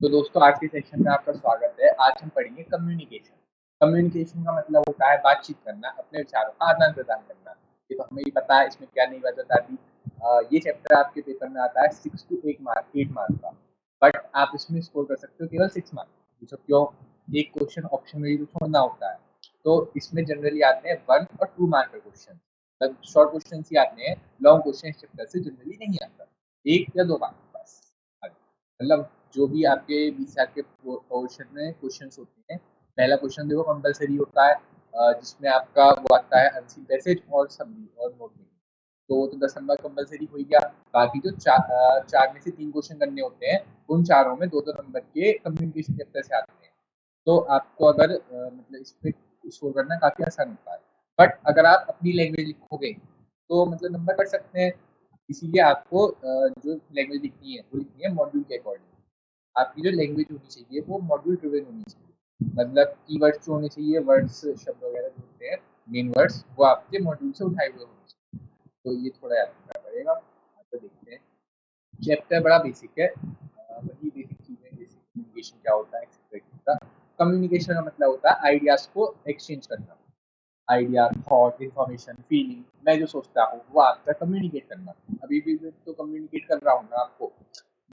तो दोस्तों आज के सेशन में आपका स्वागत है। आज हम पढ़ेंगे कम्युनिकेशन। कम्युनिकेशन का मतलब होता है बातचीत करना, अपने विचारों का आदान प्रदान करना। ये तो हमें ही पता है, इसमें क्या नहीं बता दी। ये चैप्टर आपके पेपर में आता है 6 to 8 मार्क का, बट आप इसमें स्कोर कर सकते हो केवल 6 मार्क। पूछो क्यों? एक क्वेश्चन ऑप्शन में भी तो छोड़ना होता है। तो इसमें जनरली आते हैं 1 और 2 मार्क के क्वेश्चन। मतलब शॉर्ट क्वेश्चन ही आते हैं, लॉन्ग क्वेश्चन इस चैप्टर से जनरली नहीं आता। 1 या 2 मार्क बस। मतलब जो भी आपके 20 के पोर्शन में क्वेश्चंस होते हैं, पहला क्वेश्चन देखो कंपलसरी होता है, जिसमें आपका वो आता है आंसर पैसेज और सब्जी और नोटबुक। तो वो तो 10 नंबर कंपलसरी हो ही गया। बाकी जो चार में से 3 क्वेश्चन करने होते हैं, उन चारों में 2-2 नंबर के कम्युनिकेशन चैप्टर से आते हैं। तो आपको अगर मतलब इस पे स्कोर करना काफी आसान होता है। बट अगर आप अपनी लैंग्वेज लिखोगे तो मतलब नंबर बढ़ सकते हैं। इसीलिए आपको जो लैंग्वेज लिखनी है वो लिखनी है मॉड्यूल के अकॉर्डिंग। आपकी जो लैंग्वेज होनी चाहिए वो मॉड्यूल ड्रिवन होनी चाहिए। मतलब कीवर्ड्स जो होने चाहिए, वर्ड्स शब्द वगैरह जो होते हैं, मेन वर्ड्स, वो आपके मॉड्यूल से उठाए हुए होने चाहिए। तो ये थोड़ा याद रखना पड़ेगा। तो देखते हैं। चैप्टर बड़ा बेसिक है, वही बेसिक चीजें, बेसिक कम्युनिकेशन क्या होता है एक्सेट्रा। कम्युनिकेशन का मतलब होता है आइडियाज को एक्सचेंज करना। आइडिया, थॉट, इन्फॉर्मेशन, फीलिंग, मैं जो सोचता हूँ वो आपका कम्युनिकेट करना। अभी भी मैं तो कम्युनिकेट कर रहा हूँ ना आपको।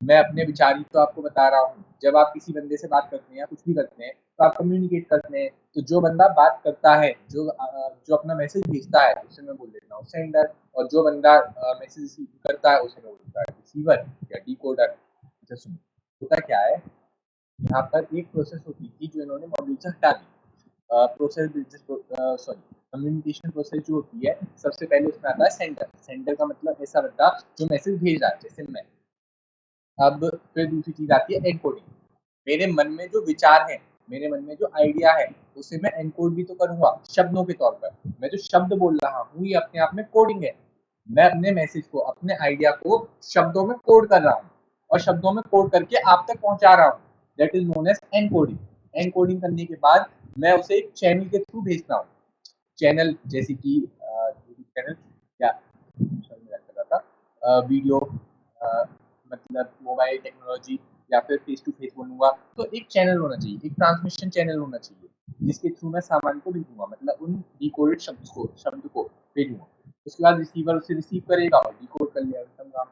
मैं अपने विचार ही तो आपको बता रहा हूँ। जब आप किसी बंदे से बात करते हैं या कुछ भी करते हैं तो आप कम्युनिकेट करते हैं। तो जो बंदा बात करता है, जो अपना मैसेज भेजता है, उसे मैं बोल देता हूँ सेंडर। और जो बंदा मैसेज रिसीव करता है उसे मैं बोलता है रिसीवर या डिकोडर। अच्छा सुनो, होता क्या है, यहाँ पर एक प्रोसेस होती थी जो इन्होंने मॉड्यूल से हटा दी। प्रोसेस सॉरी, कम्युनिकेशन प्रोसेस जो होती है, सबसे पहले उसमें आता है सेंडर। सेंडर का मतलब ऐसा बंदा जो मैसेज भेज रहा है, जैसे मैं। अब फिर दूसरी चीज आती है एनकोडिंग। मेरे मन में जो विचार है, मेरे मन में जो आइडिया है, उसे मैं एनकोड भी तो करूंगा शब्दों के तौर पर। मैं जो शब्द बोल रहा हूँ ये अपने आप में कोडिंग है। मैं अपने मैसेज को, अपने आइडिया को शब्दों में कोड कर रहा हूँ और शब्दों में कोड करके आप तक पहुंचा रहा हूँ। That is known as encoding. Encoding करने के बाद मैं उसे एक चैनल के थ्रू भेजता हूँ। चैनल जैसे कि चैनल क्या कर रहा था, वीडियो, मतलब मोबाइल टेक्नोलॉजी, या फिर फेस टू फेस बोलूंगा। तो एक चैनल होना चाहिए, एक ट्रांसमिशन चैनल होना चाहिए जिसके थ्रू मैं सामान को भेजूंगा, मतलब उन डिकोडेड शब्द को भेजूंगा। उसके बाद रिसीवर उसे रिसीव करेगा और डिकोड कर लेगा, खत्म काम।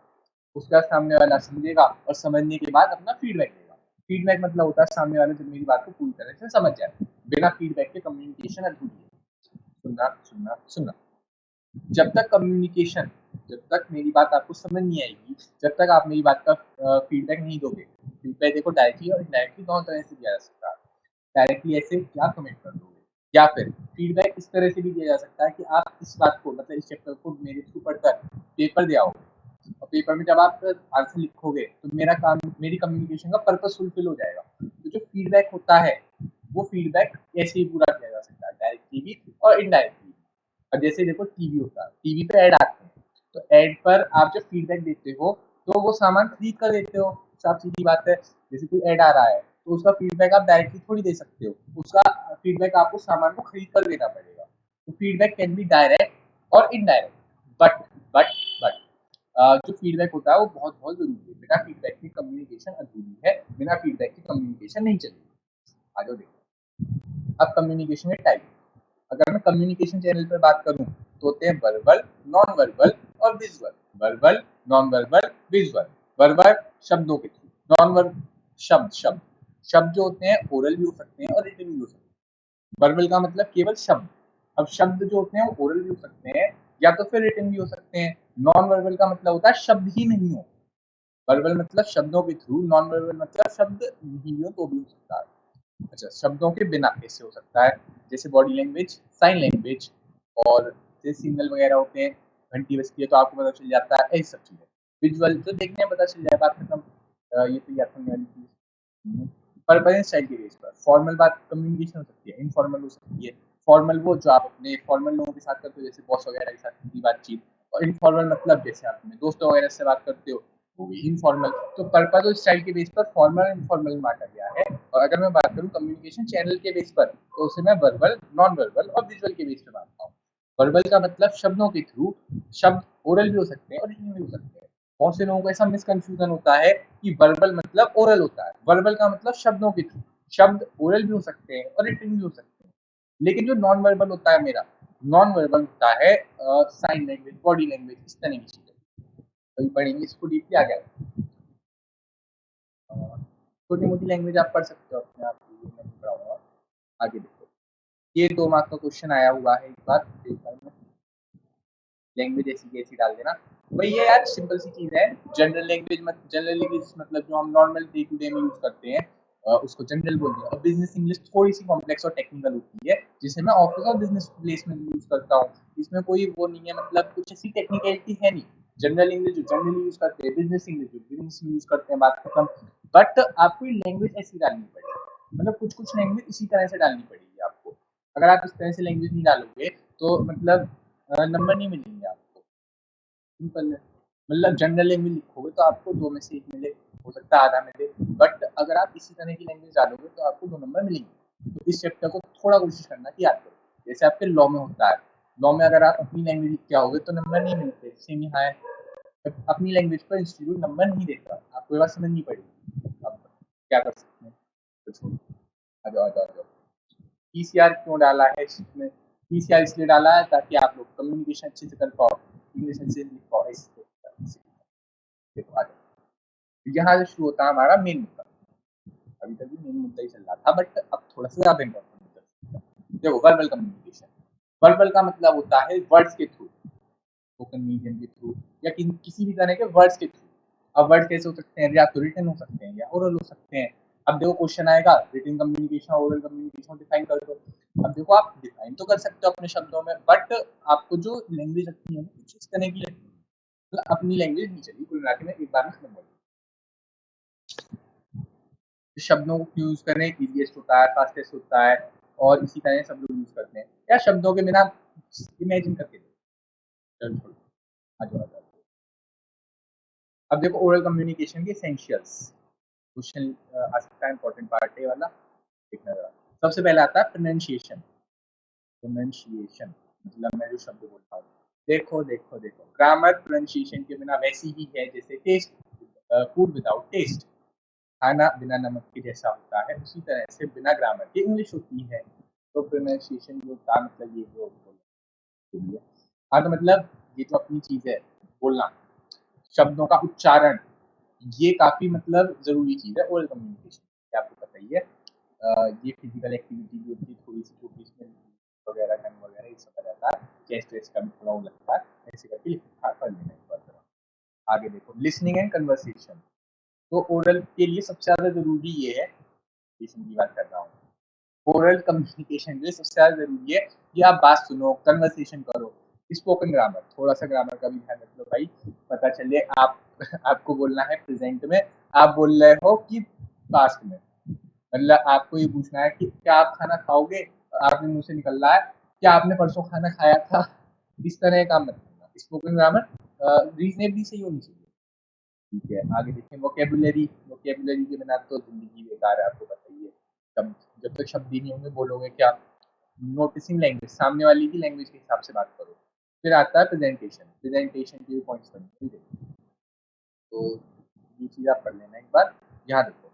उसके बाद सामने वाला समझेगा और समझने के बाद अपना फीडबैक देगा। फीडबैक मतलब होता है सामने वाले जब मेरी बात को पूरी तरह से समझ जाए। बिना फीडबैक के कम्युनिकेशन अधूरी है। सुनना सुनना सुनना। जब तक कम्युनिकेशन, जब तक मेरी बात आपको समझ नहीं आएगी, जब तक आप मेरी बात का फीडबैक नहीं दोगे। फीडबैक देखो डायरेक्टली और इनडायरेक्टली दोनों तरह से दिया जा सकता है। डायरेक्टली ऐसे क्या कमेंट कर दोगे, या फिर फीडबैक इस तरह से भी दिया जा सकता है कि आप इस बात को, मतलब इस चैप्टर को मेरे थ्रू पढ़कर पेपर दे आओगे। और पेपर में जब आप आंसर लिखोगे तो मेरा काम, मेरी कम्युनिकेशन का पर्पस फुलफिल हो जाएगा। तो जो फीडबैक होता है वो फीडबैक ऐसे ही पूरा किया जा सकता है, डायरेक्टली भी और इनडायरेक्टली भी। अब जैसे देखो टीवी होता है, टीवी पे ऐड आते हैं, तो ऐड पर आप जब फीडबैक देते हो तो वो सामान खरीद कर देते हो। साफ सीधी बात है। जैसे कोई ऐड आ रहा है तो उसका फीडबैक आप डायरेक्टली थोड़ी दे सकते हो, उसका फीडबैक आपको सामान को खरीद कर देना पड़ेगा। तो फीडबैक कैन बी डायरेक्ट और इनडायरेक्ट। बट बट बट जो फीडबैक होता है वो बहुत बहुत जरूरी है। बिना फीडबैक के कम्युनिकेशन अधूरी है, बिना फीडबैक की कम्युनिकेशन नहीं चलेगी। आगे देखो। अब कम्युनिकेशन के टाइप। अगर मैं कम्युनिकेशन चैनल पर बात करूं तो होते हैं वर्बल, नॉन वर्बल और visual. Verbal, non verbal, visual. Verbal शब्दों के थ्रू, नॉन वर्ब शब्द शब्द शब्द जो होते हैं ओरल भी हो सकते हैं और रिटन भी हो सकते हैं। वर्बल का मतलब केवल शब्द। अब शब्द जो होते हैं वो ओरल भी हो सकते हैं या तो फिर रिटन भी हो सकते हैं। नॉन वर्बल का मतलब होता है शब्द ही नहीं हो। वर्बल मतलब शब्दों के थ्रू, नॉन वर्बल मतलब शब्द नहीं भी हो तो भी हो सकता है। अच्छा, शब्दों के बिना कैसे हो सकता है? जैसे बॉडी लैंग्वेज, साइन लैंग्वेज, और जैसे सिग्नल वगैरह होते हैं, घंटी बजती है तो आपको पता चल जाता है, ऐसी सब चीजें। विजुअल तो देखने में पता चल जाए, बात खत्म। ये तो याद करने वाली चीज। पर्पस स्टाइल के बेस पर फॉर्मल बात कम्युनिकेशन हो सकती है, इनफॉर्मल हो सकती है। फॉर्मल वो जो आप अपने फॉर्मल लोगों के साथ करते हो, जैसे बॉस वगैरह के साथ की बातचीत। और इनफॉर्मल मतलब जैसे आप अपने दोस्तों वगैरह से बात करते हो, वो भी इनफॉर्मल। तो पर्पस और स्टाइल के बेस पर फॉर्मल इनफॉर्मल बांटा गया है। और अगर मैं बात करूँ कम्युनिकेशन चैनल के बेस पर तो उसे मैं वर्बल, नॉन वर्बल और विजुअल के बेस पर बांटता हूँ। वर्बल का मतलब शब्दों के थ्रू, शब्द ओरल भी हो सकते हैं और रिटन भी हो सकते हैं। बहुत से लोगों को ऐसा मिसकंफ्यूजन होता है कि वर्बल मतलब ओरल होता है। वर्बल का मतलब शब्दों के थ्रू, शब्द ओरल भी हो सकते हैं और रिटन भी हो सकते हैं। लेकिन जो नॉन वर्बल होता है मेरा, नॉन वर्बल होता है साइन लैंग्वेज, बॉडी लैंग्वेज, इस तरह की चीजें। कभी पढ़ेंगे इसको डीपली आ गया। छोटी मोटी लैंग्वेज आप पढ़ सकते हो अपने आप, ये मैं पढ़ाऊंगा। आगे देखो, ये 2 मार्क का क्वेश्चन आया हुआ है, एक बार में लैंग्वेज ऐसी कैसी डाल देना। वही है यार, सिंपल सी चीज है। जनरल लैंग्वेज जनरल इंग्लिश मतलब जो हम नॉर्मल डे टू डे में यूज करते हैं, उसको जनरल बोलते हैं। और बिजनेस इंग्लिश थोड़ी सी कॉम्प्लेक्स और टेक्निकल होती है, जिसे मैं ऑफिस और बिजनेस प्लेस में यूज करता हूँ। इसमें कोई वो नहीं है, मतलब कुछ ऐसी टेक्निकलिटी है नहीं। जनरल इंग्लिश जो जनरली यूज करते हैं, बिजनेस इंग्लिश जो बिजनेस में यूज करते हैं, बात खत्म। बट आपको लैंग्वेज ऐसी डालनी पड़ेगी, मतलब कुछ कुछ लैंग्वेज इसी तरह से डालनी पड़ेगी आपको। अगर आप इस तरह से लैंग्वेज नहीं डालोगे तो मतलब नंबर नहीं मिलेंगे आपको। सिंपल है। मतलब जनरल लैंग्वेज लिखोगे तो आपको 2 में से 1 मिले, हो सकता है आधा मिले। बट अगर आप इसी तरह की लैंग्वेज डालोगे तो आपको 2 नंबर मिलेंगे। तो इस चैप्टर को थोड़ा कोशिश करना कि याद करो। जैसे आपके लॉ में होता है, लॉ में अगर आप अपनी लैंग्वेज लिख के आओगे तो नंबर नहीं मिलते, सेम यहाँ है। अपनी लैंग्वेज पर इंस्टीट्यूट नंबर नहीं देता, आपको ये बात समझनी पड़ेगी। अब क्या कर सकते हैं, तो छोड़ो, आ जाओ आ जाओ आ जाओ। पीसीआर क्यों डाला है इसमें? पीसीआर इसलिए डाला है ताकि आप लोग कम्युनिकेशन अच्छे से कर पाओ, इंग्लिश अच्छे से लिख पाओ। देखो आ जाओ, यहाँ से शुरू होता है हमारा मेन मुद्दा। अभी तक भी मेन मुद्दा ही चल रहा था, बट अब थोड़ा सा ज्यादा इंपॉर्टेंट मुद्दा। देखो, वर्बल कम्युनिकेशन। वर्बल का मतलब होता है वर्ड्स के थ्रू, स्पोकन मीडियम के थ्रू, या किसी भी तरह के वर्ड्स के थ्रू। अब वर्ड कैसे हो सकते हैं? या तो रिटन हो सकते हैं या ओरल हो सकते हैं। अब देखो क्वेश्चन आएगा, written communication oral communication define कर दो। अब देखो, आप डिफाइन तो कर सकते हो अपने शब्दों में, बट आपको जो लैंग्वेज रखनी है कुछ इस तरह की रखनी है। मतलब अपनी लैंग्वेज नहीं चली, कुल मिला के मैं एक बार में खत्म कर दूं। शब्दों को क्यों यूज करें? इजीएस्ट होता है, फास्टेस्ट होता है, और इसी तरह सब लोग यूज करते हैं। या शब्दों के बिना इमेजिन करके दो। चलो छोड़ो, आ जाओ आ जाओ। अब देखो, ओरल कम्युनिकेशन के एसेंशियल्स। क्वेश्चन आ सकता है, इंपॉर्टेंट पार्ट है वाला, देखना जरा। सबसे पहले आता है प्रोनाउंसिएशन। प्रोनाउंसिएशन मतलब मैं जो शब्द बोलता हूँ, देखो देखो देखो, ग्रामर प्रोनाउंसिएशन के बिना वैसी ही है जैसे टेस्ट, फूड विदाउट टेस्ट, खाना बिना नमक के जैसा होता है, उसी तरह से बिना ग्रामर के इंग्लिश होती है। तो प्रोनाउंसिएशन जो था, मतलब ये जो हाँ, तो मतलब ये तो अपनी चीज है, बोलना, शब्दों का उच्चारण, ये काफी मतलब जरूरी चीज है ओरल कम्युनिकेशन, ये आपको पता ही है। ये फिजिकल एक्टिविटी भी होती है थोड़ी सी छोटी, इसमें वगैरह टंग वगैरह ये सब आ जाता है, चेस्ट वेस्ट का भी थोड़ा वो लगता है। ऐसे करके लिखा कर लेना एक बार। आगे देखो, लिसनिंग एंड कन्वर्सेशन। तो ओरल के लिए सबसे ज्यादा जरूरी ये है, लिसनिंग की बात कर रहा हूँ, ओरल कम्युनिकेशन के लिए सबसे ज्यादा जरूरी है कि आप बात सुनो, कन्वर्सेशन करो। स्पोकन ग्रामर, थोड़ा सा ग्रामर का भी ध्यान रख लो भाई, पता चले आप आपको बोलना है प्रेजेंट में, आप बोल रहे हो कि पास्ट में। मतलब आपको ये पूछना है कि क्या आप खाना खाओगे, आपने मुंह से निकल रहा है क्या आपने परसों खाना खाया था। इस तरह का मत करना। स्पोकन ग्रामर रीजनेबली सही होनी चाहिए। ठीक है, आगे देखिए, वोकेबुलरी। वोकेबुलरी के बिना तो जिंदगी बेकार है, आपको पता ही है। शब्द, जब तक शब्द ही नहीं होंगे बोलोगे क्या? नोटिसिंग लैंग्वेज, सामने वाले की लैंग्वेज के हिसाब से बात करो। फिर आता है प्रेजेंटेशन। प्रेजेंटेशन के भी पॉइंट्स बनेंगे, तो ये चीज आप पढ़ लेना एक बार। यहाँ देखो,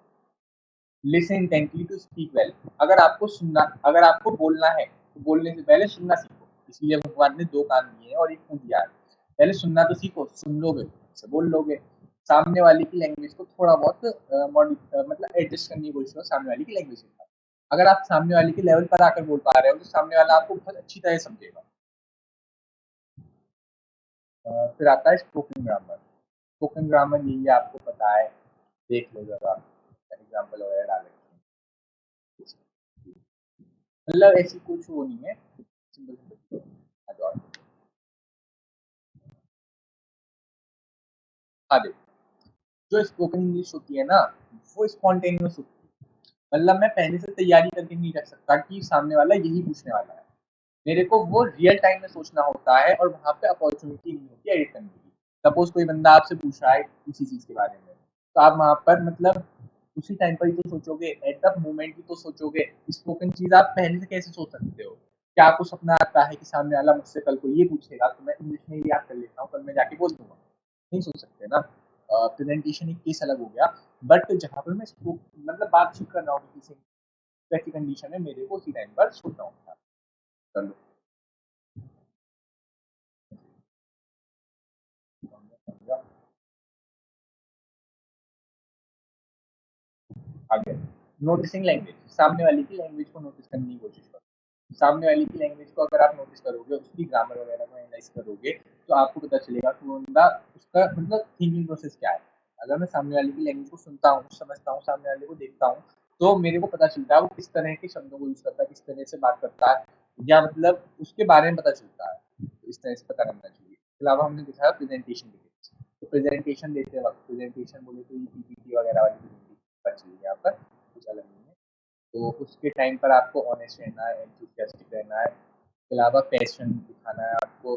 listen intently to speak well. अगर आपको बोलना है तो बोलने से पहले सुनना सीखो। इसलिए भगवान ने 2 कान दिए हैं और 1 मुंह दिया है। पहले सुनना तो सीखो, सुन लोगे से बोल लोगे। सामने वाले की लैंग्वेज को थोड़ा बहुत मतलब एडजस्ट करने की कोशिश करो सामने वाले की लैंग्वेज के साथ। अगर आप सामने वाले के लेवल पर आकर बोल पा रहे हो तो सामने वाला आपको बहुत अच्छी तरह समझेगा। फिर आता है स्पोकन ग्रामर। स्पोकन ग्रामर यही आपको पता है, देख लो जरा, एग्जाम्पल वगैरह डाल रखे हैं। मतलब ऐसी कुछ वो नहीं है, सिंपल सिंपल। हाँ देखो, जो स्पोकन इंग्लिश होती है ना, वो स्पॉन्टेनियस होती है। मतलब मैं पहले से तैयारी करके नहीं रख सकता कि सामने वाला यही पूछने वाला है। मेरे को वो रियल टाइम में सोचना होता है, और वहाँ पे अपॉर्चुनिटी नहीं होती एडिट करने की। सपोज कोई बंदा आपसे पूछ रहा है किसी चीज के बारे में, तो आप वहाँ पर मतलब उसी टाइम पर ही तो सोचोगे, एट द मोमेंट ही तो सोचोगे। स्पोकन चीज आप पहले से कैसे सोच सकते हो? क्या आपको सपना आता है कि सामने वाला मुझसे कल को ये पूछेगा, तो मैं इंग्लिश में ही याद कर लेता हूँ, कल मैं जाके बोल दूंगा। नहीं सोच सकते ना। प्रेजेंटेशन एक केस अलग हो गया, बट जहाँ पर मैं मतलब बातचीत कर रहा हूँ किसी से, वैसी कंडीशन है मेरे को उसी टाइम पर छोड़ना होता है। चलो आगे, नोटिसिंग लैंग्वेज, सामने वाले की लैंग्वेज को नोटिस करने की कोशिश करो। सामने वाले की लैंग्वेज को अगर आप नोटिस करोगे, उसकी ग्रामर वगैरह को एनालाइज करोगे, तो आपको पता चलेगा कि वो बंदा, उसका मतलब थिंकिंग प्रोसेस क्या है। अगर मैं सामने वाले की लैंग्वेज को सुनता हूँ, समझता हूँ, सामने वाले को देखता हूँ, तो मेरे को पता चलता है वो किस तरह के शब्दों को यूज करता है, किस तरह से बात करता है, या मतलब उसके बारे में पता चलता है। तो इस तरह से पता करना चाहिए। इसके अलावा हमने दिखाया प्रेजेंटेशन के लिए। तो प्रेजेंटेशन देते वक्त, प्रेजेंटेशन बोले तो ये पीपीटी वगैरह वाली प्रेजेंटेशन चाहिए यहाँ पर, कुछ अलग नहीं है। तो उसके टाइम पर आपको ऑनेस्ट रहना है, एंथुसियास्टिक रहना है। इसके अलावा पैशन दिखाना है आपको,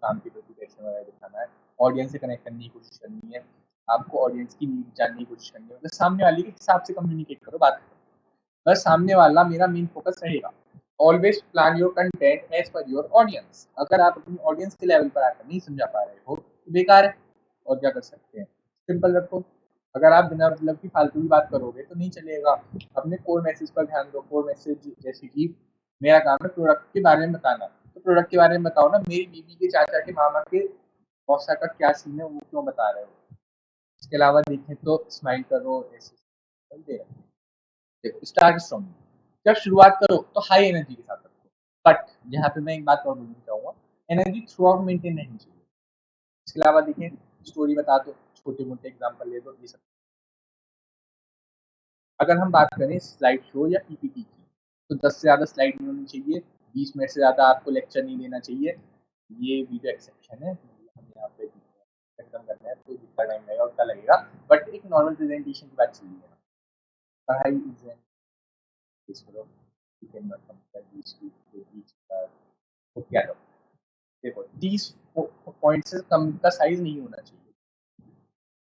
काम के प्रति पैशन वगैरह दिखाना है। ऑडियंस से कनेक्ट करने की कोशिश करनी है, आपको ऑडियंस की नीड जानने की कोशिश करनी है, मतलब सामने वाले के हिसाब से कम्युनिकेट करो, बात करो। बस सामने वाला मेरा मेन फोकस रहेगा। Always plan your content as per your audience. अगर आप अपनी ऑडियंस के लेवल पर आकर नहीं समझा पा रहे हो तो बेकार है, और क्या कर सकते हैं। सिंपल रखो। अगर आप बिना मतलब की फालतू की बात करोगे तो नहीं चलेगा। अपने कोर मैसेज पर ध्यान दो। कोर मैसेज जैसे कि मेरा काम है प्रोडक्ट के बारे में बताना, तो प्रोडक्ट के बारे में बताओ ना, मेरी बीवी के चाचा के मामा के मौसा का क्या सीन है वो क्यों बता रहे हो। इसके अलावा देखें तो स्माइल करो, ऐसे दे रहे। देखो स्टार्ट स्ट्रॉन्ग, जब शुरुआत करो तो हाई एनर्जी के साथ रखो, बट यहाँ पे मैं एक बात और बोलना चाहूंगा, एनर्जी थ्रू आउट मेंटेन रहनी चाहिए। इसके अलावा देखें, स्टोरी बता दो, छोटे मोटे एग्जाम्पल ले दो, ये सब। अगर हम बात करें स्लाइड शो या पीपीटी की, तो 10 से ज़्यादा स्लाइड नहीं होनी चाहिए, 20 मिनट से ज़्यादा आपको लेक्चर नहीं देना चाहिए। ये वीडियो एक्सेप्शन है, हम यहाँ पे खत्म करना है तो जितना टाइम लगेगा उतना लगेगा, बट एक नॉर्मल प्रेजेंटेशन की बात चल रही है। पढ़ाई इज एन करो, you can not compare this to each other. तो क्या करो, देखो 30 पॉइंट से कम का साइज नहीं होना चाहिए।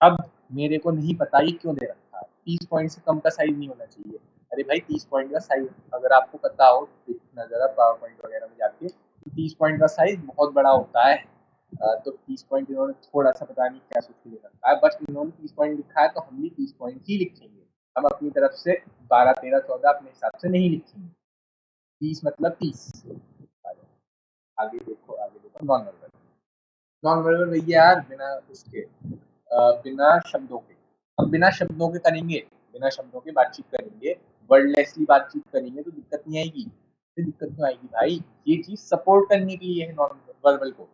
अब मेरे को नहीं पता ये क्यों दे रखा है, 30 पॉइंट से कम का साइज नहीं होना चाहिए। अरे भाई 30 पॉइंट का साइज अगर आपको पता हो, देखना जरा पावर पॉइंट वगैरह में जाके, 30 पॉइंट का साइज बहुत बड़ा होता है। तो 30 पॉइंट इन्होंने थोड़ा सा पता नहीं क्या सोच के लिख रखा है, बस इन्होंने 30 पॉइंट लिखा है तो हम भी 30 पॉइंट ही लिखेंगे। हम अपनी तरफ से 12 13 14 अपने हिसाब से नहीं लिखेंगे। 30 मतलब 30। आगे देखो नॉन वर्बल। नॉन वर्बल भैया यार बिना उसके, बिना शब्दों के। अब बिना शब्दों के करेंगे, बिना शब्दों के बातचीत करेंगे, वर्डलेसली बातचीत करेंगे तो दिक्कत नहीं आएगी। फिर दिक्कत क्यों आएगी भाई, ये चीज सपोर्ट करने के लिए है नॉन वर्बल को।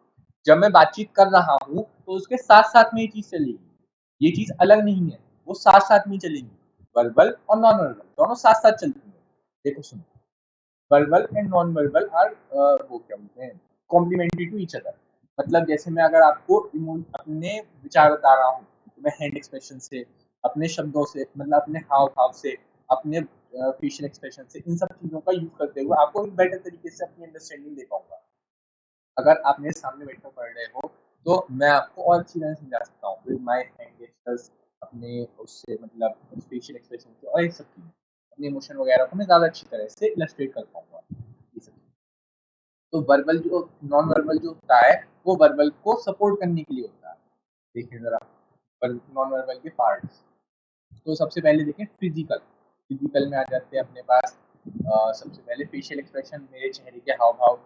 जब मैं बातचीत कर रहा हूँ तो उसके साथ साथ में ये चीज चलेगी, ये चीज अलग नहीं है, वो साथ साथ में चलेंगी। वर्बल और नॉन वर्बल दोनों साथ साथ चलती है। देखो सुनो, verbal and non verbal are वो क्या बोलते हैं, कॉम्प्लीमेंट्री टू ईच अदर। मतलब जैसे मैं अगर आपको अपने विचार बता रहा हूँ, तो मैं हैंड एक्सप्रेशन से, अपने शब्दों से, मतलब अपने हाव भाव से, अपने फेशियल एक्सप्रेशन से, इन सब चीजों का यूज करते हुए आपको एक बेटर तरीके से अपनी अंडरस्टैंडिंग दे पाऊंगा। अगर आप मेरे सामने बैठकर पढ़ रहे हो तो मैं आपको और अच्छी तरह समझा सकता हूँ विद माय हैंड गेस्टर्स, अपने उससे मतलब फेशियल एक्सप्रेशन से, और एक सब चीजें अपने इमोशन वगैरह को मैं ज़्यादा अच्छी तरह से इलस्ट्रेट कर पाऊंगा, ये सब। तो वर्बल जो, नॉन वर्बल जो होता है, वो वर्बल को सपोर्ट करने के लिए होता है। देखिए जरा नॉन वर्बल के पार्ट्स। तो सबसे पहले देखें फिजिकल। फिजिकल में आ जाते हैं अपने पास, सबसे पहले फेशियल एक्सप्रेशन, मेरे चेहरे के हाव भाव।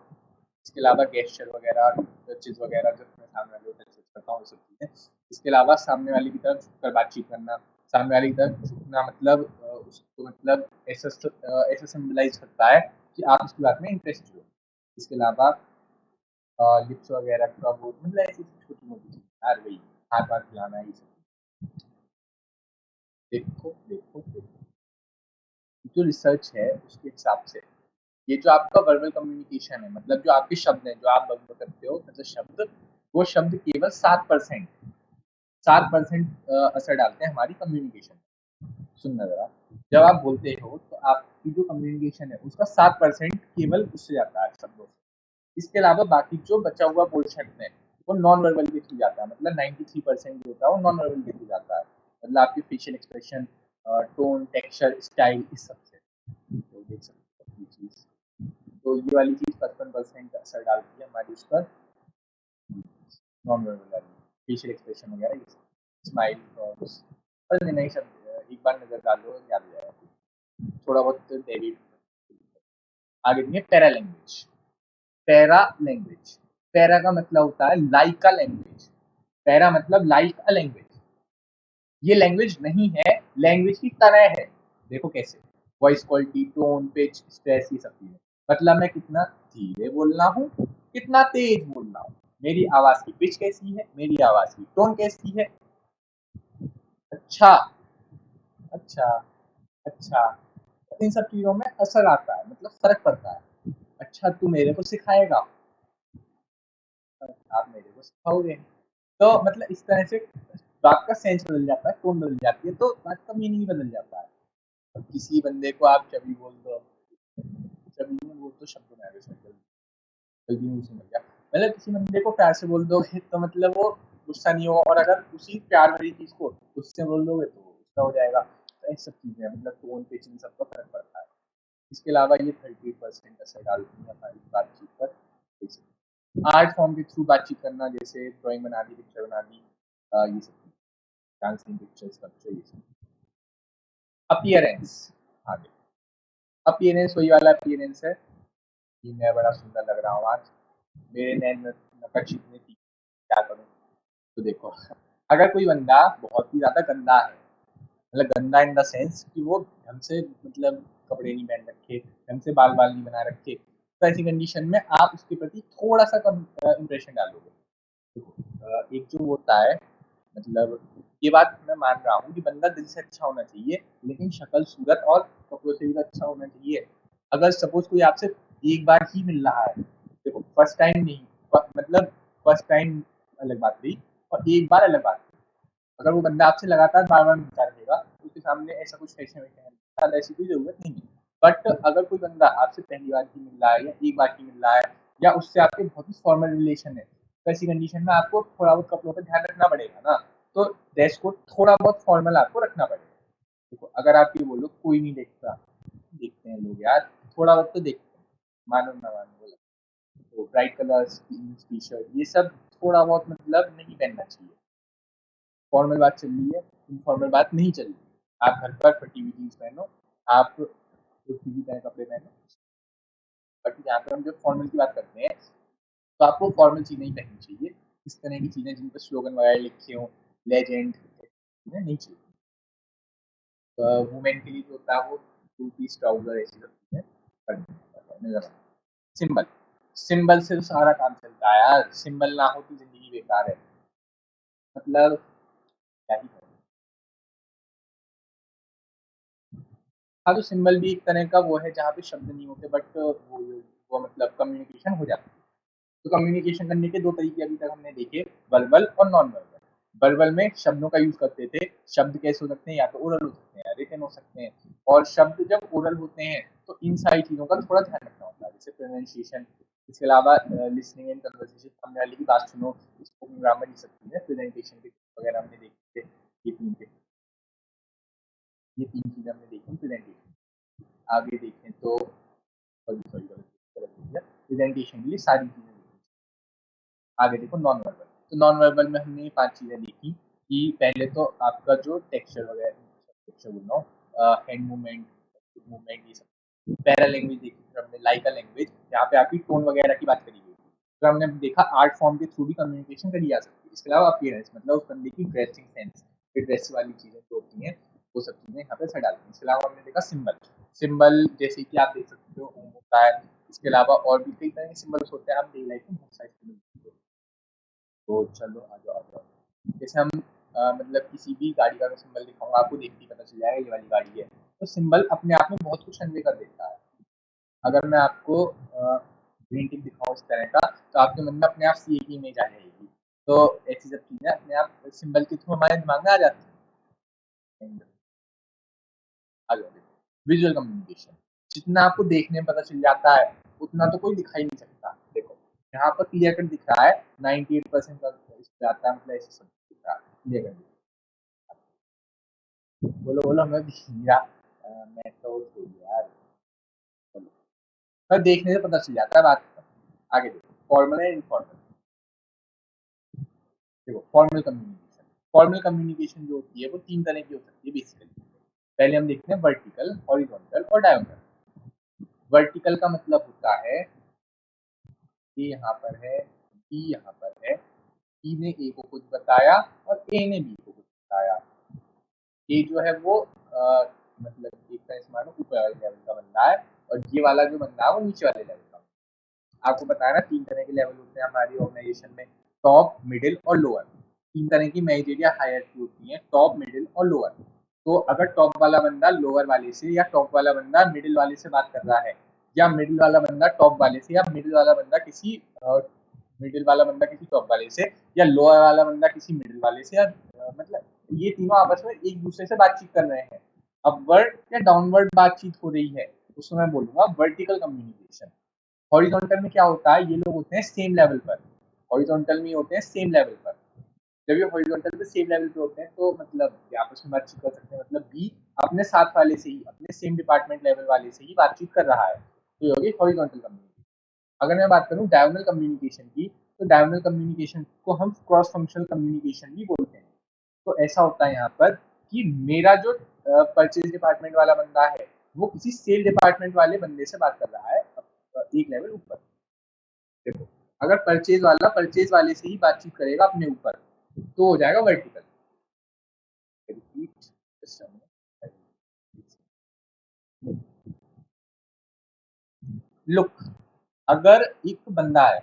इसके अलावा गेस्चर वगैरह, टचेस वगैरह, जब मैं सामने वाले को टच करता हूँ, सब चीज़ें। इसके अलावा सामने वाले की तरफ झुककर बातचीत करना। सामने वाले की तरफ झुकना मतलब उसको मतलब ऐसा सिंबलाइज करता है कि आप उसकी बात में इंटरेस्टेड हो। इसके अलावा लिप्स वगैरह का वो मतलब ऐसी छोटी मोटी चीज़ यार, वही हाथ वाथ हिलाना, ये सब। देखो जो रिसर्च है उसके हिसाब से, ये जो आपका वर्बल कम्युनिकेशन है, मतलब जो आपके शब्द हैं जो आप वर्ब करते हो मतलब शब्द, वो शब्द केवल 7% असर डालते हैं हमारी कम्युनिकेशन में। सुनना जरा, जब आप बोलते हो तो आपकी जो कम्युनिकेशन है उसका 7% केवल उससे जाता है, शब्दों से। इसके अलावा बाकी जो बचा हुआ पोर्शन है वो नॉन वर्बल के थ्रू जाता है, मतलब 93% जो होता है वो नॉन वर्बल के थ्रू जाता है, मतलब आपके facial expression, tone, texture, style, इस सब से। तो देख सकते हो ये चीज, तो ये वाली चीज 55% असर डालती है हमारी उस पर, नॉन वर्बल वाली। फेशियल एक्सप्रेशन वगैरह, ये स्माइल पर नहीं सब एक बार नजर डालो याद हो जाएगा थोड़ा बहुत। डेविड आगे देखिए para language. Para language, para का मतलब होता है लाइक अ लैंग्वेज। पैरा मतलब लाइक अ लैंग्वेज, ये लैंग्वेज नहीं है, लैंग्वेज की तरह है। देखो कैसे, voice quality, tone, pitch, stress, ये सब चीजें। मतलब मैं कितना धीरे बोल रहा हूँ, कितना तेज बोल रहा हूँ, मेरी आवाज की पिच कैसी है, मेरी आवाज की टोन कैसी है। अच्छा, अच्छा, अच्छा, इन सब चीजों में असर आता है, मतलब फर्क पड़ता है। अच्छा, तू मेरे को सिखाएगा, आप मेरे को सिखाओगे, तो मतलब इस तरह से बात का सेंस बदल जाता है, टोन बदल जाती है, तो बात का मीनिंग बदल जाता है। अब किसी बंदे को आप कभी बोल दो, कभी में बोल तो शब्द में आ गए, जल्दी मुंह से निकल गया। मतलब किसी बंदे को प्यार से बोल दोगे तो मतलब वो गुस्सा नहीं होगा, और अगर उसी प्यार वाली चीज को उससे बोल दोगे तो वो गुस्सा हो जाएगा। तो ये सब चीजें मतलब टोन पिच इन सबका फर्क पड़ता है। इसके अलावा ये 30% असर डालती है हमारी बातचीत पर। आर्ट फॉर्म के थ्रू बातचीत करना, जैसे ड्राइंग बना दी, पिक्चर बना दी, ये सब डांसिंग, पिक्चर, स्कल्पचर, ये सब। अपीयरेंस, आगे अपीयरेंस वही वाला अपीयरेंस है कि मैं बड़ा सुंदर लग रहा हूँ आज, मेरे नैन नकश इतने तीखे, क्या करूँ। तो देखो, अगर कोई बंदा बहुत ही ज्यादा गंदा है, मतलब गंदा इन द सेंस कि वो ढंग से मतलब कपड़े नहीं पहन रखे, ढंग से बाल बाल नहीं बना रखे, तो ऐसी कंडीशन में आप उसके प्रति थोड़ा सा कम इम्प्रेशन डालोगे। देखो, एक जो होता है, मतलब ये बात मैं मान रहा हूँ कि बंदा दिल से अच्छा होना चाहिए, लेकिन शक्ल सूरत और कपड़ों से भी तो अच्छा होना चाहिए। अगर सपोज कोई आपसे एक बार ही मिल रहा है, देखो फर्स्ट टाइम नहीं, मतलब फर्स्ट टाइम अलग बात रही, और एक बार अलग बात रही। अगर वो बंदा आपसे लगातार बार बार मिलता रहेगा तो उसके सामने ऐसा कुछ फैशन वैशन ऐसी कोई जरूरत नहीं है। बट अगर कोई बंदा आपसे पहली बार ही मिल रहा है या एक बार ही मिल रहा है, या उससे आपके बहुत ही फॉर्मल रिलेशन है, तो ऐसी कंडीशन में आपको थोड़ा बहुत कपड़ों पर ध्यान रखना पड़ेगा ना। तो ड्रेस को थोड़ा बहुत फॉर्मल आपको रखना पड़ेगा। देखो, अगर आप ये बोलो कोई नहीं देखता, देखते हैं लोग यार, थोड़ा बहुत तो देखते हैं, मानो ना मानो। तो bright colours, jeans, T shirt, ये सब थोड़ा बहुत मतलब नहीं पहनना चाहिए। फॉर्मल बात चल रही है, इनफॉर्मल बात नहीं चल रही है। आप घर पर फटी हुई जीन्स पहनो, आप सीधी तरह कपड़े पहनो, बट यहाँ पर हम जब फॉर्मल की बात करते हैं तो आपको फॉर्मल चीज़ नहीं पहननी चाहिए। इस तरह की चीज़ें जिन पर स्लोगन वगैरह लिखे हों, लेजेंड, चीज़ें नहीं चाहिए। वुमेन के लिए जो होता है वो टू पीस ट्राउजर, ऐसी सब चीज़ें पहननी। सिंबल, सिंबल से तो सारा काम चलता है यार, सिंबल ना हो तो जिंदगी बेकार है। मतलब क्या ही करें। हाँ, तो सिंबल भी एक तरह का वो है जहाँ पे शब्द नहीं होते, बट वो मतलब कम्युनिकेशन हो जाती है। तो कम्युनिकेशन करने के दो तरीके अभी तक हमने देखे, वर्बल और नॉन वर्बल। वर्बल में शब्दों का यूज करते थे। शब्द कैसे हो सकते हैं, या तो ओरल हो सकते हैं या रिटन हो सकते हैं। और शब्द जब ओरल होते हैं तो इन सारी चीजों का थोड़ा ध्यान रखना होता है, जैसे प्रोनाउंसिएशन। इसके अलावा लिसनिंग एंड कन्वर्सेशन, सामने वाले की बात सुनो, स्पोकन ग्रामर, ये सब चीजें, प्रेजेंटेशन वगैरह हमने देखे थे। ये तीन ये तीन चीजें हमने देखी प्रेजेंटेशन। आगे देखें तो सॉरी सॉरी प्रेजेंटेशन के लिए सारी चीजें देखी। आगे देखो नॉन वर्बल। तो नॉन वर्बल में हमने ये 5 चीज़ें देखी कि पहले तो आपका जो टेक्सचर वगैरह, टेक्सचर बोल रहा हूँ, हैंड मूवमेंट, मूवमेंट, ये सब। पैरा लैंग्वेज देखी, फिर हमने लाइक अ लैंग्वेज, यहाँ पे आपकी टोन वगैरह की बात करी गई। फिर हमने देखा आर्ट फॉर्म के थ्रू भी कम्युनिकेशन करी जा सकती है। इसके अलावा अपीयरेंस, मतलब उस बंदे की ड्रेसिंग सेंस, फिर ड्रेस वाली चीज़ें जो होती हैं, वो सब चीज़ें यहाँ पे असर डालती हैं। इसके अलावा हमने देखा सिंबल। सिंबल जैसे कि आप देख सकते हो ऊँ होता है। इसके अलावा और भी कई तरह के सिंबल्स होते हैं, आप डेली लाइफ में बहुत सारे सिंबल। तो चलो आ जाओ आ जाओ। जैसे हम मतलब किसी भी गाड़ी का सिंबल दिखाऊंगा आपको, देख के पता चल जाएगा ये वाली गाड़ी है। तो सिंबल अपने आप में बहुत कुछ कन्वे कर देता है। अगर मैं आपको ग्रीन टिक दिखाऊं इस तरह का, तो आपके मन में अपने आप सी की इमेज आ जाएगी। तो ऐसी सब चीजें अपने आप सिंबल के थ्रू हमारे दिमाग में आ जाती हैं। आ जाओ, विजुअल कम्युनिकेशन। जितना आपको देखने में पता चल जाता है, उतना तो कोई दिखाई नहीं सकता। देखो, यहाँ पर क्लियर कट दिख रहा है, 98% का इस पे आता है, मतलब ऐसे सब दिख रहा है, क्लियर कट। बोलो बोलो, हमें दिख नहीं रहा। मैं तो छोड़ दिया यार, चलो। पर देखने से पता चल जाता है, बात खत्म। आगे देखो, फॉर्मल एंड इनफॉर्मल। देखो फॉर्मल कम्युनिकेशन जो होती है वो 3 तरह की हो सकती है बेसिकली। पहले हम देखते हैं वर्टिकल, हॉरिजॉन्टल और डायगोनल। वर्टिकल का मतलब होता है ए यहाँ पर है, बी यहाँ पर है, बी ने ए को कुछ बताया और ए ने बी को कुछ बताया। ए जो है वो मतलब एक तरह से मानो ऊपर वाले लेवल का बंदा है और ये वाला जो बंदा है वो नीचे वाले लेवल का। आपको पता है ना 3 तरह के लेवल होते हैं हमारी ऑर्गेनाइजेशन में, टॉप, मिडिल और लोअर। 3 तरह की मैनेजरियल हायरार्की होती है, टॉप, मिडिल और लोअर। तो अगर टॉप वाला बंदा लोअर वाले से या टॉप वाला बंदा मिडिल वाले से बात कर रहा है, या मिडिल वाला बंदा टॉप वाले से, या मिडिल वाला बंदा किसी टॉप वाले से, या लोअर वाला बंदा किसी मिडिल वाले से, या मतलब ये तीनों आपस में एक दूसरे से बातचीत कर रहे हैं, अपवर्ड या डाउनवर्ड बातचीत हो रही है, उसको मैं बोलूंगा वर्टिकल कम्युनिकेशन। हॉरिजॉन्टल में क्या होता है, ये लोग होते हैं सेम लेवल पर, हॉरिजॉन्टल में होते हैं सेम लेवल पर। जब ये हॉरिजॉन्टल पे सेम लेवल पे होते हैं तो मतलब ये आपस में बातचीत कर सकते हैं, मतलब बी अपने साथ वाले से ही, अपने सेम डिपार्टमेंट लेवल वाले से ही बातचीत कर रहा है, तो ये होगी हॉरिजॉन्टल कम्युनिकेशन। अगर मैं बात करूं डायगोनल कम्युनिकेशन की, तो डायगोनल कम्युनिकेशन को हम क्रॉस फंक्शनल कम्युनिकेशन भी बोलते हैं। तो ऐसा होता है यहाँ पर कि मेरा जो परचेज डिपार्टमेंट वाला बंदा है वो किसी सेल डिपार्टमेंट वाले बंदे से बात कर रहा है एक लेवल ऊपर। देखो अगर परचेज वाले से ही बातचीत करेगा अपने ऊपर तो हो जाएगा वर्टिकल। लुक, अगर एक बंदा है,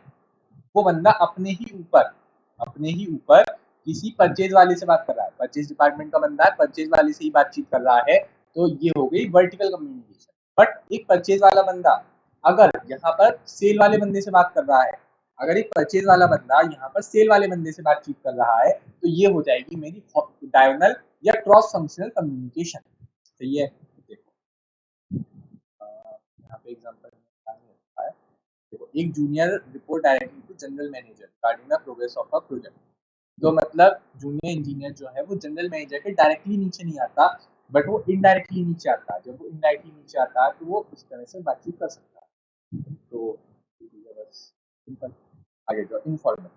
वो बंदा अपने ही ऊपर किसी परचेज वाले से बात कर रहा है, परचेज डिपार्टमेंट का बंदा है, परचेज वाले से ही बातचीत कर रहा है, तो ये हो गई वर्टिकल कम्युनिकेशन। बट एक परचेज वाला बंदा अगर यहाँ पर सेल वाले बंदे से बात कर रहा है, अगर एक परचेज वाला बंदा यहाँ पर सेल वाले बंदे से बातचीत कर रहा है, तो ये हो जाएगी मेरी डायगोनल या क्रॉस फंक्शनल कम्युनिकेशन। सही है। देखो यहाँ पे एग्जांपल है, देखो एक junior report directly to general manager regarding the progress of a project. तो मतलब जूनियर इंजीनियर जो है वो जनरल मैनेजर के डायरेक्टली नीचे नहीं आता, बट वो इनडायरेक्टली नीचे आता है। जब वो इनडायरेक्टली नीचे आता है तो वो इस तरह से बातचीत कर सकता है। तो बस सिंपल। आगे जो इनफॉर्मल,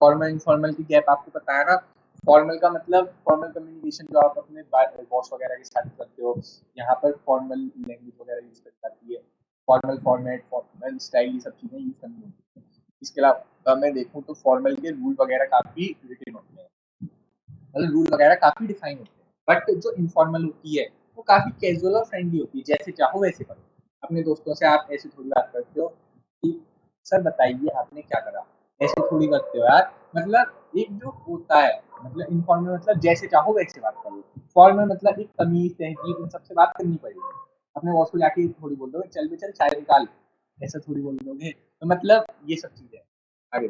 फॉर्मल इनफॉर्मल की गैप आपको पता है ना। फॉर्मल का मतलब फॉर्मल कम्युनिकेशन जो आप अपने बॉस वगैरह के साथ करते हो, यहाँ पर फॉर्मल लैंग्वेज वगैरह यूज कर जाती है, फॉर्मल फॉर्मेट, फॉर्मल स्टाइल, ये सब चीजें यूज करनी होती है। इसके अलावा मैं देखूँ तो फॉर्मल के रूल वगैरह काफी रिटेन होते हैं, मतलब रूल वगैरह काफी डिफाइन होते हैं। बट जो इनफॉर्मल होती है वो काफी कैजुअल और फ्रेंडली होती है, जैसे चाहो वैसे करो। अपने दोस्तों से आप ऐसे थोड़ी बात करते हो कि सर बताइए आपने क्या करा, ऐसे थोड़ी करते हो यार। मतलब एक जो होता है, मतलब इनफॉर्मल मतलब जैसे चाहो वैसे बात करो, फॉर्मल मतलब एक तमीज तहजीब उन सबसे बात करनी पड़ेगी। अपने बॉस को जाके थोड़ी बोल दोगे चल भी चल चाय निकाल, ऐसा थोड़ी बोल दोगे, तो मतलब ये सब चीजें आगे।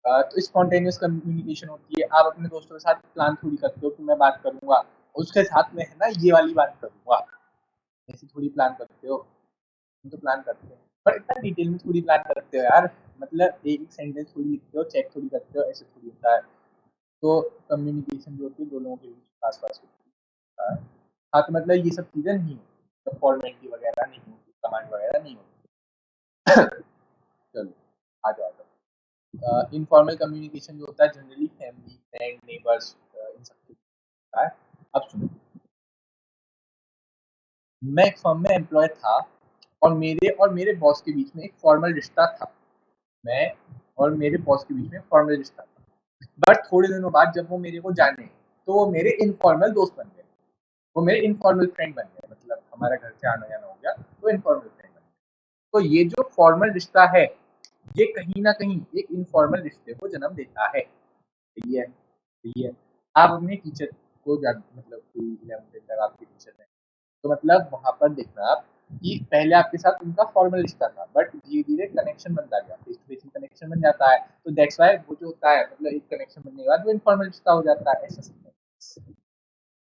तो स्पॉन्टेनियस कम्युनिकेशन होती है, आप अपने दोस्तों के साथ प्लान थोड़ी करते हो कि मैं बात करूंगा उसके साथ में है ना ये वाली बात करूंगा, ऐसी थोड़ी प्लान करते हो। हम तो प्लान करते हैं पर इतना डिटेल में थोड़ी प्लान करते हो यार, मतलब एक सेंटेंस थोड़ी लिखते हो, चेक थोड़ी करते हो, ऐसे थोड़ी होता है। तो कम्युनिकेशन जो होती है दो लोगों के बीच आस पास होता है। हाँ तो मतलब ये सब चीजें नहीं होती, तो फॉर्मेलिटी वगैरह नहीं होती, कमांड वगैरह नहीं होती। चलो आ जाओ आ जाओ। इनफॉर्मल कम्युनिकेशन जो होता है जनरली फैमिली, फ्रेंड, नेबर्स, इन सब के बीच होता है। अब सुनो, मैं एक फर्म में एम्प्लॉय था और मेरे बॉस के बीच में एक फॉर्मल रिश्ता था। मैं और मेरे बॉस के बीच में फॉर्मल रिश्ता था। बट थोड़े दिनों बाद जब वो मेरे को जाने तो वो मेरे इनफॉर्मल दोस्त बन गए, वो मेरे इनफॉर्मल फ्रेंड बन गए, मतलब हमारा घर से आना जाना हो गया तो इनफॉर्मल फ्रेंड बन गए। तो ये जो फॉर्मल रिश्ता है ये कहीं ना कहीं एक इनफॉर्मल रिश्ते को जन्म देता है। सही है, सही है। आप अपने टीचर को मतलब कोई 11th तक आपके टीचर हैं, तो मतलब वहां पर देखना आप कि पहले आपके साथ उनका फॉर्मल रिश्ता था बट धीरे धीरे कनेक्शन बनता गया, फेस टू फेस कनेक्शन बन जाता है, तो दैट्स वाई वो जो होता है मतलब एक कनेक्शन बनने के बाद वो इनफॉर्मल रिश्ता हो जाता है, ऐसा समझो।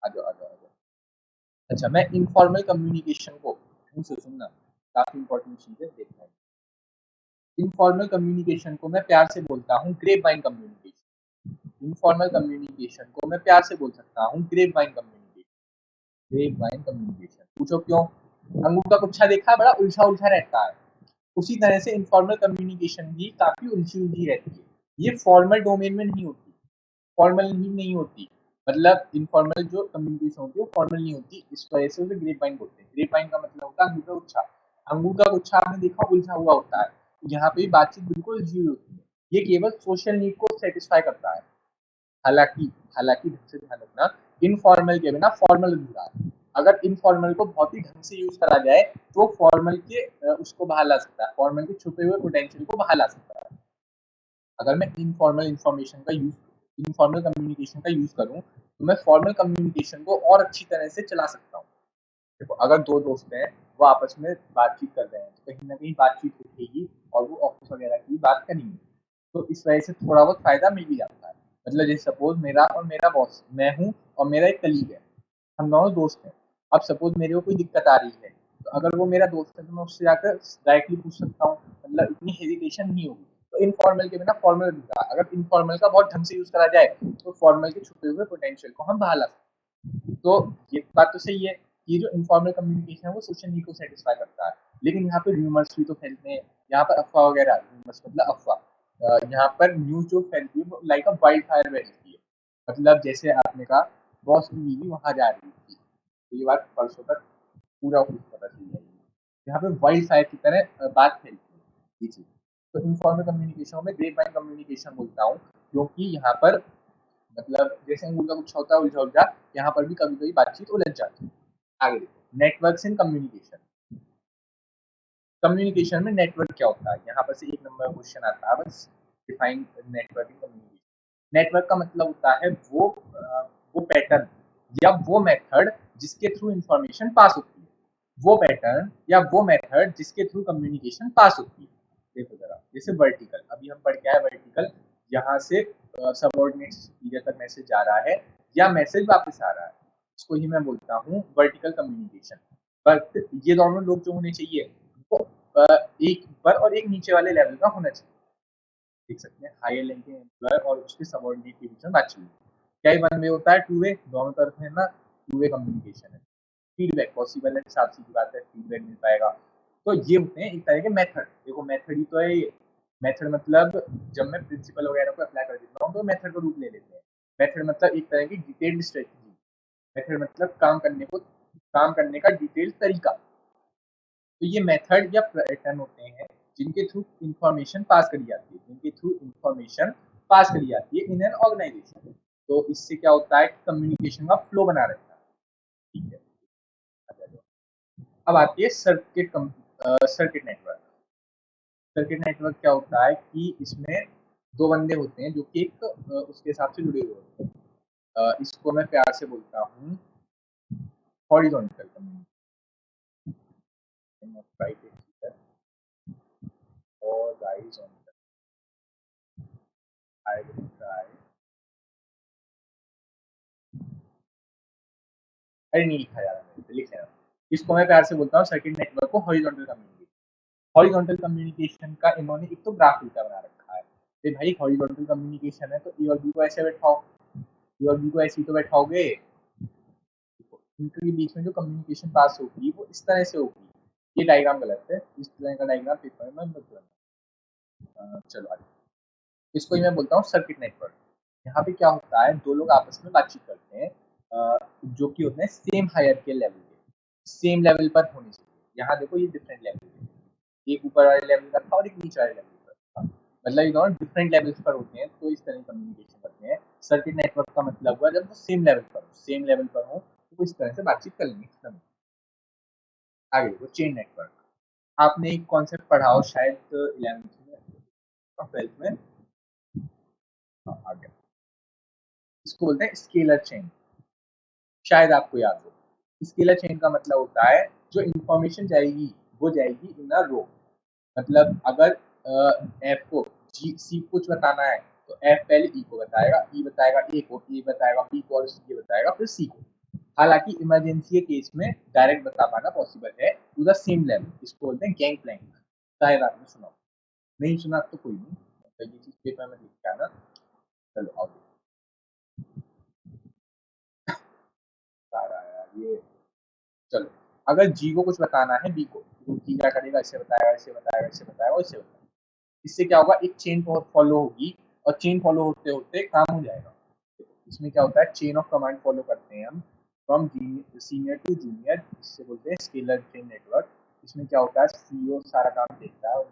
आ जाओ आ जाओ आ जाओ। अच्छा, मैं इनफॉर्मल कम्युनिकेशन को उनसे सुनना, काफी इंपॉर्टेंट चीज है देखना है। इनफॉर्मल कम्युनिकेशन को मैं प्यार से बोलता हूँ grapevine communication. Informal communication को मैं प्यार से बोल सकता हूँ grapevine communication. Grapevine communication, पूछो क्यों? अंगूर का गुच्छा देखा, बड़ा उलझा उलझा रहता है, उसी तरह से इनफॉर्मल कम्युनिकेशन भी काफी उलझी उलझी रहती है, ये फॉर्मल डोमेन में नहीं होती। फॉर्मल ही नहीं होती, मतलब इनफॉर्मल जो कम्युनिकेशन होती है वो फॉर्मल नहीं होती, इस वजह से उसे ग्रेप वाइन बोलते हैं। ग्रेप वाइन का मतलब होता है अंगूर का गुच्छा। अंगूर का गुच्छा आपने देखा उलझा हुआ होता है, यहाँ पे भी बातचीत बिल्कुल उलझी हुई होती है। ये केवल सोशल नीड को सेटिस्फाई करता है। हालांकि हालांकि ढंग से ध्यान रखना, इनफॉर्मल के बिना फॉर्मल अधूरा है। अगर इनफॉर्मल को बहुत ही ढंग से यूज करा जाए तो फॉर्मल के उसको बाहर ला सकता है, फॉर्मल के छुपे हुए पोटेंशियल को बाहर ला सकता है। अगर मैं इनफॉर्मल कम्युनिकेशन का यूज करूं तो मैं फॉर्मल कम्युनिकेशन को और अच्छी तरह से चला सकता हूँ। देखो अगर दो दोस्त हैं वो आपस में बातचीत कर रहे हैं तो कहीं ना कहीं बातचीत उठेगी और वो ऑफिस वगैरह की बात करेंगे, तो इस वजह से थोड़ा बहुत फायदा मिल भी जाता है। मतलब जैसे सपोज मेरा और मेरा बॉस, मैं हूँ और मेरा एक कलीग है, हम दोनों दोस्त हैं। अब सपोज मेरे को कोई दिक्कत आ रही है तो अगर वो मेरा दोस्त है तो मैं उससे जाकर डायरेक्टली पूछ सकता हूँ, मतलब इतनी हेजिटेशन नहीं होगी। तो इनफॉर्मल के बिना फॉर्मल अधूरा। अगर इनफॉर्मल का बहुत ढंग से यूज करा जाए तो फॉर्मल के छुपे हुए पोटेंशियल को हम बाहर ला सकते हैं। तो ये बात तो सही है कि जो इनफॉर्मल कम्युनिकेशन है वो सोशल नीड को सेटिस्फाई करता है, लेकिन यहाँ पे र्यूमर्स भी तो फैलते हैं। यहाँ पर अफवाह वगैरह, र्यूमर्स मतलब अफवाह, यहाँ पर न्यूज जो फैलती है वो लाइक अ वाइल्ड फायर फैलती है। मतलब जैसे आपने कहा बॉस की बीवी वहां जा रही थी, तो ये बात परसों तक पूरा ऑफिस पता चल जाएगी। यहाँ पे वाइल्ड फायर की तरह बात फैलती है ये चीज। तो इनफॉर्मल कम्युनिकेशन में ग्रेप वाइन कम्युनिकेशन बोलता हूँ, क्योंकि यहाँ पर मतलब जैसे अंगूर का कुछ होता है उलझा उलझा, यहाँ पर भी कभी कभी बातचीत उलझ जाती है। आगे देखो नेटवर्क्स इन कम्युनिकेशन। कम्युनिकेशन में नेटवर्क क्या होता है, यहाँ पर से एक नंबर क्वेश्चन आता है बस। Define network in communication. Network का मतलब होता है वो पैटर्न या वो मेथड जिसके थ्रू इंफॉर्मेशन पास होती है। वो पैटर्न या वो मेथड जिसके थ्रू कम्युनिकेशन पास होती है। देखो जरा, जैसे वर्टिकल, अभी हम पढ़ के आए वर्टिकल, यहाँ से सबऑर्डिनेट सुपीरियर तक मैसेज जा रहा है या मैसेज वापस आ रहा है, इसको ही मैं बोलता हूँ वर्टिकल कम्युनिकेशन। बट ये दोनों लोग जो होने चाहिए वो एक ऊपर और एक नीचे वाले लेवल का होना चाहिए। देख सकते हैं हायर लेवल के एम्प्लॉय और उसके सबऑर्डिनेट के बीच में बातचीत। क्या ही वन वे होता है, टू वे, दोनों तरफ है ना, टू वे कम्युनिकेशन है। फीडबैक पॉसिबल है, साफ सीधी बात है, फीडबैक मिल पाएगा। तो ये होते हैं एक तरह के मेथड। देखो मेथड ही तो है ये। मेथड मतलब जब मैं प्रिंसिपल वगैरह को अप्लाई कर देता हूँ तो मेथड का रूप ले लेते हैं। मेथड मतलब एक तरह की डिटेल्ड स्ट्रेटजी। मेथड मतलब काम करने का डिटेल्ड तरीका। तो ये मेथड या पैटर्न होते हैं जिनके थ्रू इंफॉर्मेशन पास करी जाती है, इन एन ऑर्गेनाइजेशन। तो इससे क्या होता है, कम्युनिकेशन का फ्लो बना रहता है। ठीक है, अब आती है सर्किट नेटवर्क। सर्किट नेटवर्क क्या होता है कि इसमें दो बंदे होते हैं जो कि एक उसके हिसाब से जुड़े हुए होते हैं। इसको मैं प्यार से बोलता हूँ horizontal communication. I will try. अरे नहीं लिखा जा रहा, मेरे से लिख लेना। इसको मैं प्यार से बोलता हूँ सर्किट नेटवर्क को हॉरिजॉन्टल कम्युनिकेशन। हॉरिजॉन्टल कम्युनिकेशन का इन्होंने एक तो ग्राफ उल्टा बना रखा है। तो भाई हॉरिजॉन्टल कम्युनिकेशन है तो ए और बी को ऐसे बैठाओ, ए और बी को ऐसे ही तो बैठाओगे। इनके बीच में जो कम्युनिकेशन पास होगी वो इस तरह से होगी। ये डायग्राम गलत है, इस तरह का डायग्राम पेपर में मत बनाना। चलो आगे, इसको ही मैं बोलता हूँ सर्किट नेटवर्क। यहाँ पे क्या होता है, दो लोग आपस में बातचीत करते हैं जो कि होते हैं सेम हायरार्की लेवल के, सेम लेवल पर होने चाहिए। यहाँ देखो ये डिफरेंट लेवल है, एक ऊपर वाले लेवल का था और एक नीचे वाले लेवल पर था, मतलब ये दोनों डिफरेंट लेवल्स पर होते हैं, तो इस तरह कम्युनिकेशन करते हैं। सर्किट नेटवर्क का मतलब हुआ जब वो सेम लेवल पर हो तो इस तरह से बातचीत कर लेंगे, खत्म। आगे देखो चेन नेटवर्क। आपने एक कॉन्सेप्ट पढ़ा हो शायद 11th में, 12th में। हाँ, आ गया। इसको बोलते हैं स्केलर चेन, शायद आपको याद हो। स्केलर चेन का मतलब होता है जो इंफॉर्मेशन जाएगी वो जाएगी इन अ रो। मतलब अगर एफ को जी सी कुछ बताना है तो एफ पहले ई को बताएगा, ई बताएगा ए को, ए बताएगा बी को और ये बताएगा फिर सी को। हालांकि इमरजेंसी के केस में डायरेक्ट बता पाना पॉसिबल है टू द सेम लेवल। इसको बोलते हैं गैंग प्लैंक। शायद आपने सुना हो। नहीं सुना तो कोई नहीं, तो ये चीज पेपर में लिख के आना। चलो आगे ये, चलो अगर जी को कुछ बताना है बी को तो जी क्या करेगा, इसे बताएगा, इसे बताएगा, इसे बताएगा, इसे बताएगा। इससे क्या होगा, एक चेन फॉलो होगी और चेन फॉलो होते होते काम हो जाएगा। इसमें क्या होता है, चेन ऑफ कमांड फॉलो करते हैं हम फ्रॉम सीनियर टू जूनियर, इससे बोलते हैं स्केलर चेन नेटवर्क। इसमें क्या होता है, सीईओ सारा काम देखता है और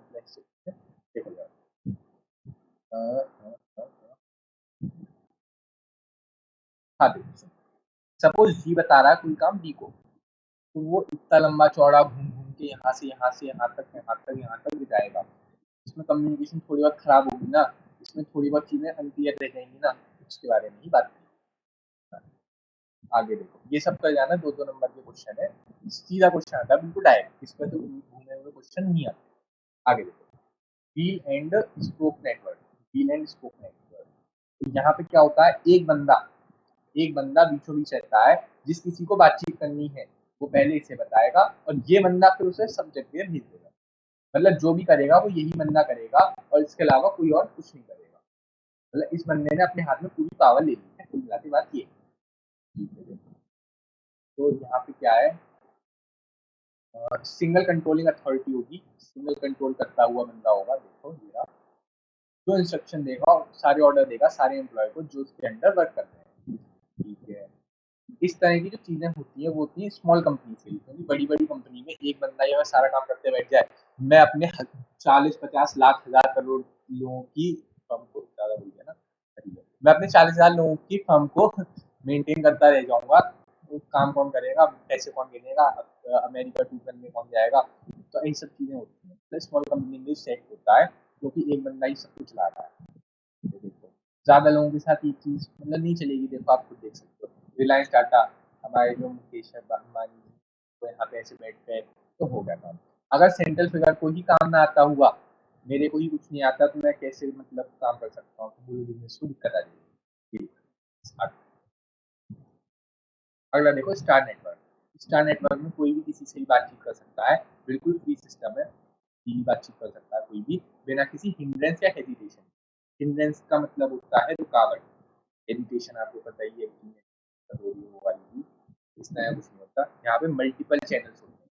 देखो जाओ। हाँ देखो, सपोज जी बता रहा है कोई काम डी को, तो वो इतना लंबा चौड़ा घूम घूम के यहाँ से यहाँ तक यहाँ तक जाएगा। इसमें कम्युनिकेशन थोड़ी बहुत खराब होगी ना, इसमें थोड़ी बहुत चीजें अनक्लियर रह जाएंगी ना, उसके बारे में ही बात की। आगे देखो, ये सब कर जाना, दो दो नंबर के क्वेश्चन है, सीधा क्वेश्चन आता है बिल्कुल डायरेक्ट, इस पर तो घूमे हुए क्वेश्चन नहीं आता। आगे देखो, wheel and spoke network, wheel and spoke network. तो यहाँ पे क्या होता है, एक बंदा बीचों बीच रहता है, जिस किसी को बातचीत करनी है वो पहले इसे बताएगा और ये बंदा फिर उसे सब जगह भेज देगा। मतलब जो भी करेगा वो यही बंदा करेगा और इसके अलावा कोई और कुछ नहीं करेगा। मतलब इस बंदे ने अपने हाथ में पूरी पावर ले ली है, कुल मिला के बात ये। तो यहाँ पे क्या है, सिंगल कंट्रोलिंग अथॉरिटी होगी, सिंगल कंट्रोल करता हुआ बंदा होगा। देखो मेरा जो इंस्ट्रक्शन देगा, सारे ऑर्डर देगा सारे एम्प्लॉय को जो उसके अंडर वर्क कर रहे हैं। ठीक है, इस तरह की जो चीजें होती है वो होती है स्मॉल कंपनी से, क्योंकि बड़ी बड़ी कंपनी में एक बंदा ही अगर सारा काम करते बैठ जाए, मैं अपने 40-50 लाख हजार करोड़ लोगों की फर्म को, ज्यादा बोल दिया ना, मैं अपने 40,000 लोगों की फर्म को मेंटेन करता रह जाऊंगा, तो काम कौन करेगा, पैसे कौन गिनेगा, अमेरिका टूर करने कौन जाएगा। तो यही सब चीजें होती हैं, तो स्मॉल कंपनी में सेट होता है क्योंकि एक बंदा ही सब कुछ ला रहा है। देखो ज्यादा लोगों के साथ ये चीज मतलब नहीं चलेगी। देखो आप खुद देख सकते हो, रिलायंस डाटा, हमारे जो मुकेश अंबानी तो यहाँ पे ऐसे बैठ गए तो हो गया काम। अगर सेंट्रल फिगर को ही काम ना आता हुआ, मेरे को ही कुछ नहीं आता, तो मैं कैसे मतलब काम कर सकता हूँ, तो पूरे बिजनेस को दिक्कत आ जाएगी। अगला देखो, स्टार नेटवर्क। स्टार नेटवर्क में कोई भी किसी से भी बातचीत कर सकता है, बिल्कुल फ्री सिस्टम है, की बातचीत कर सकता है कोई भी, बिना किसी हिंड्रेंस या हेजिटेशन। हिंड्रेंस का मतलब होता है रुकावट, हेजिटेशन आपको पता ही है वो वाली भी, इस नया कुछ नहीं होता। यहाँ पे मल्टीपल चैनल्स होते हैं।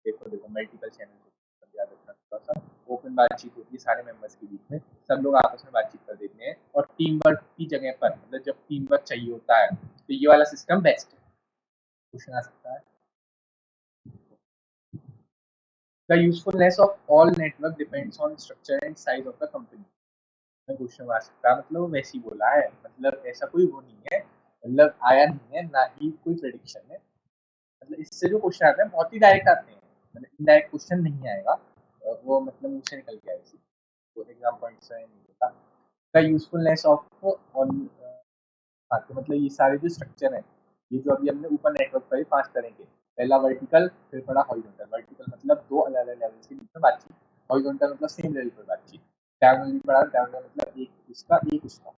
देखो देखो मल्टीपल चैनल्स होते हैं, याद रखना थोड़ा सा। ओपन बातचीत होती है सारे मेंबर्स के बीच में, सब लोग आपस में बातचीत कर देते हैं, और टीम वर्क की जगह पर, मतलब जब टीम वर्क चाहिए होता है तो ये वाला सिस्टम बेस्ट है। क्वेश्चन आ सकता है, the usefulness of all network depends on structure and size of the company. में क्वेश्चन आ सकता है, मतलब वैसे ही बोला है, मतलब ऐसा कोई वो नहीं है, मतलब आया नहीं है, ना ही कोई प्रेडिक्शन है। मतलब इससे जो क्वेश्चन आते हैं बहुत ही डायरेक्ट आते हैं, मतलब इनडायरेक्ट क्वेश्चन नहीं आएगा, वो मतलब मुंह से निकल के आएगी, तो एग्जाम पॉइंट से नहीं होता। द यूजफुलनेस ऑफ ऑन, हाँ तो मतलब ये सारे जो स्ट्रक्चर है, ये जो अभी हमने ऊपर नेटवर्क पर 5 तरह के, पहला वर्टिकल, फिर पड़ा हॉरिजॉन्टल। वर्टिकल मतलब दो अलग अलग लेवल के बीच में बातचीत, हॉरिजॉन्टल मतलब सेम लेवल पर बातचीत। डायगोनल भी पड़ा, डायगोनल मतलब एक इसका एक उसका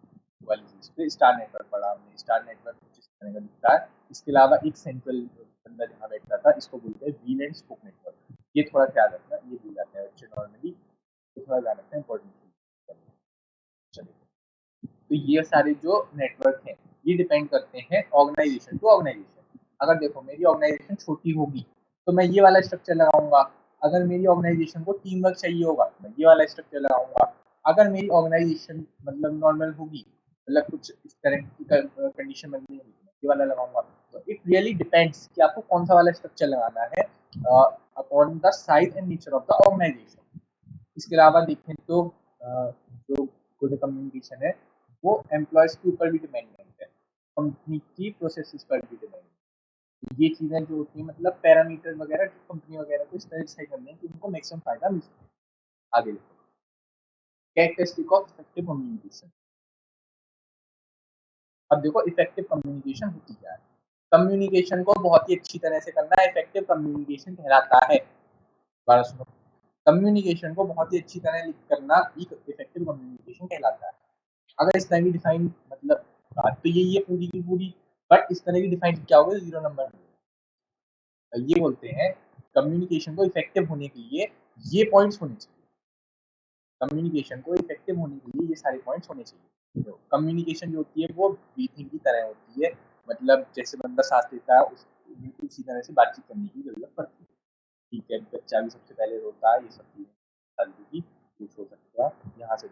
वाली चीज। फिर स्टार नेटवर्क पड़ा हमने, स्टार नेटवर्क कुछ इस तरह का दिखता है। इसके अलावा एक सेंट्रल बंदा जहाँ बैठता था, इसको बोलते हैं व्हील एंड स्पोक नेटवर्क। ये थोड़ा ख्याल रखना, ये भूल जाते हैं बच्चे नॉर्मली, तो थोड़ा ध्यान रखना, इंपॉर्टेंट चलिए। तो ये सारे जो नेटवर्क हैं ये डिपेंड करते हैं ऑर्गेनाइजेशन टू ऑर्गेनाइजेशन। अगर देखो मेरी ऑर्गेनाइजेशन छोटी होगी तो मैं ये वाला स्ट्रक्चर लगाऊंगा, अगर मेरी ऑर्गेनाइजेशन को टीम वर्क चाहिए होगा तो मैं ये वाला स्ट्रक्चर लगाऊंगा, अगर मेरी ऑर्गेनाइजेशन मतलब नॉर्मल होगी, मतलब कुछ इस तरह की कंडीशन बन रही होगी तो मैं ये वाला लगाऊंगा। तो इट रियली डिपेंड्स कि आपको कौन सा वाला स्ट्रक्चर लगाना है upon the size and nature of the organisation. इसके अलावा देखें तो जो गुड कम्युनिकेशन है वो एम्प्लॉयज के ऊपर भी डिपेंडेंट है, कंपनी की प्रोसेसेस पर भी डिपेंडेंट है। ये चीजें जो होती हैं, मतलब पैरामीटर वगैरह जो कंपनी वगैरह को इस तरह से करने हैं कि उनको मैक्सिमम फायदा मिल सके। आगे देखो, कैरेक्टरिस्टिक ऑफ इफेक्टिव कम्युनिकेशन। अब देखो इफेक्टिव कम्युनिकेशन होती क्या है, कम्युनिकेशन को बहुत ही अच्छी तरह से करना इफेक्टिव कम्युनिकेशन कहलाता है। बारह सुनो, कम्युनिकेशन को बहुत ही अच्छी तरह करना एक इफेक्टिव कम्युनिकेशन कहलाता है। अगर इस तरह की डिफाइन मतलब बात तो यही है पूरी की पूरी, बट इस तरह की डिफाइन क्या होगा, 0 नंबर। ये बोलते हैं कम्युनिकेशन को इफेक्टिव होने के लिए ये पॉइंट्स होने चाहिए, कम्युनिकेशन को इफेक्टिव होने के लिए ये सारे पॉइंट्स होने चाहिए। तो कम्युनिकेशन जो होती है वो ब्रीथिंग की तरह होती है, मतलब जैसे बंदा सांस लेता है बिल्कुल उसी तरह से बातचीत करने की जरूरत पड़ती है। ठीक है, बच्चा भी सबसे पहले रोता है, ये सब चीजें कुछ हो सकता है यहाँ से।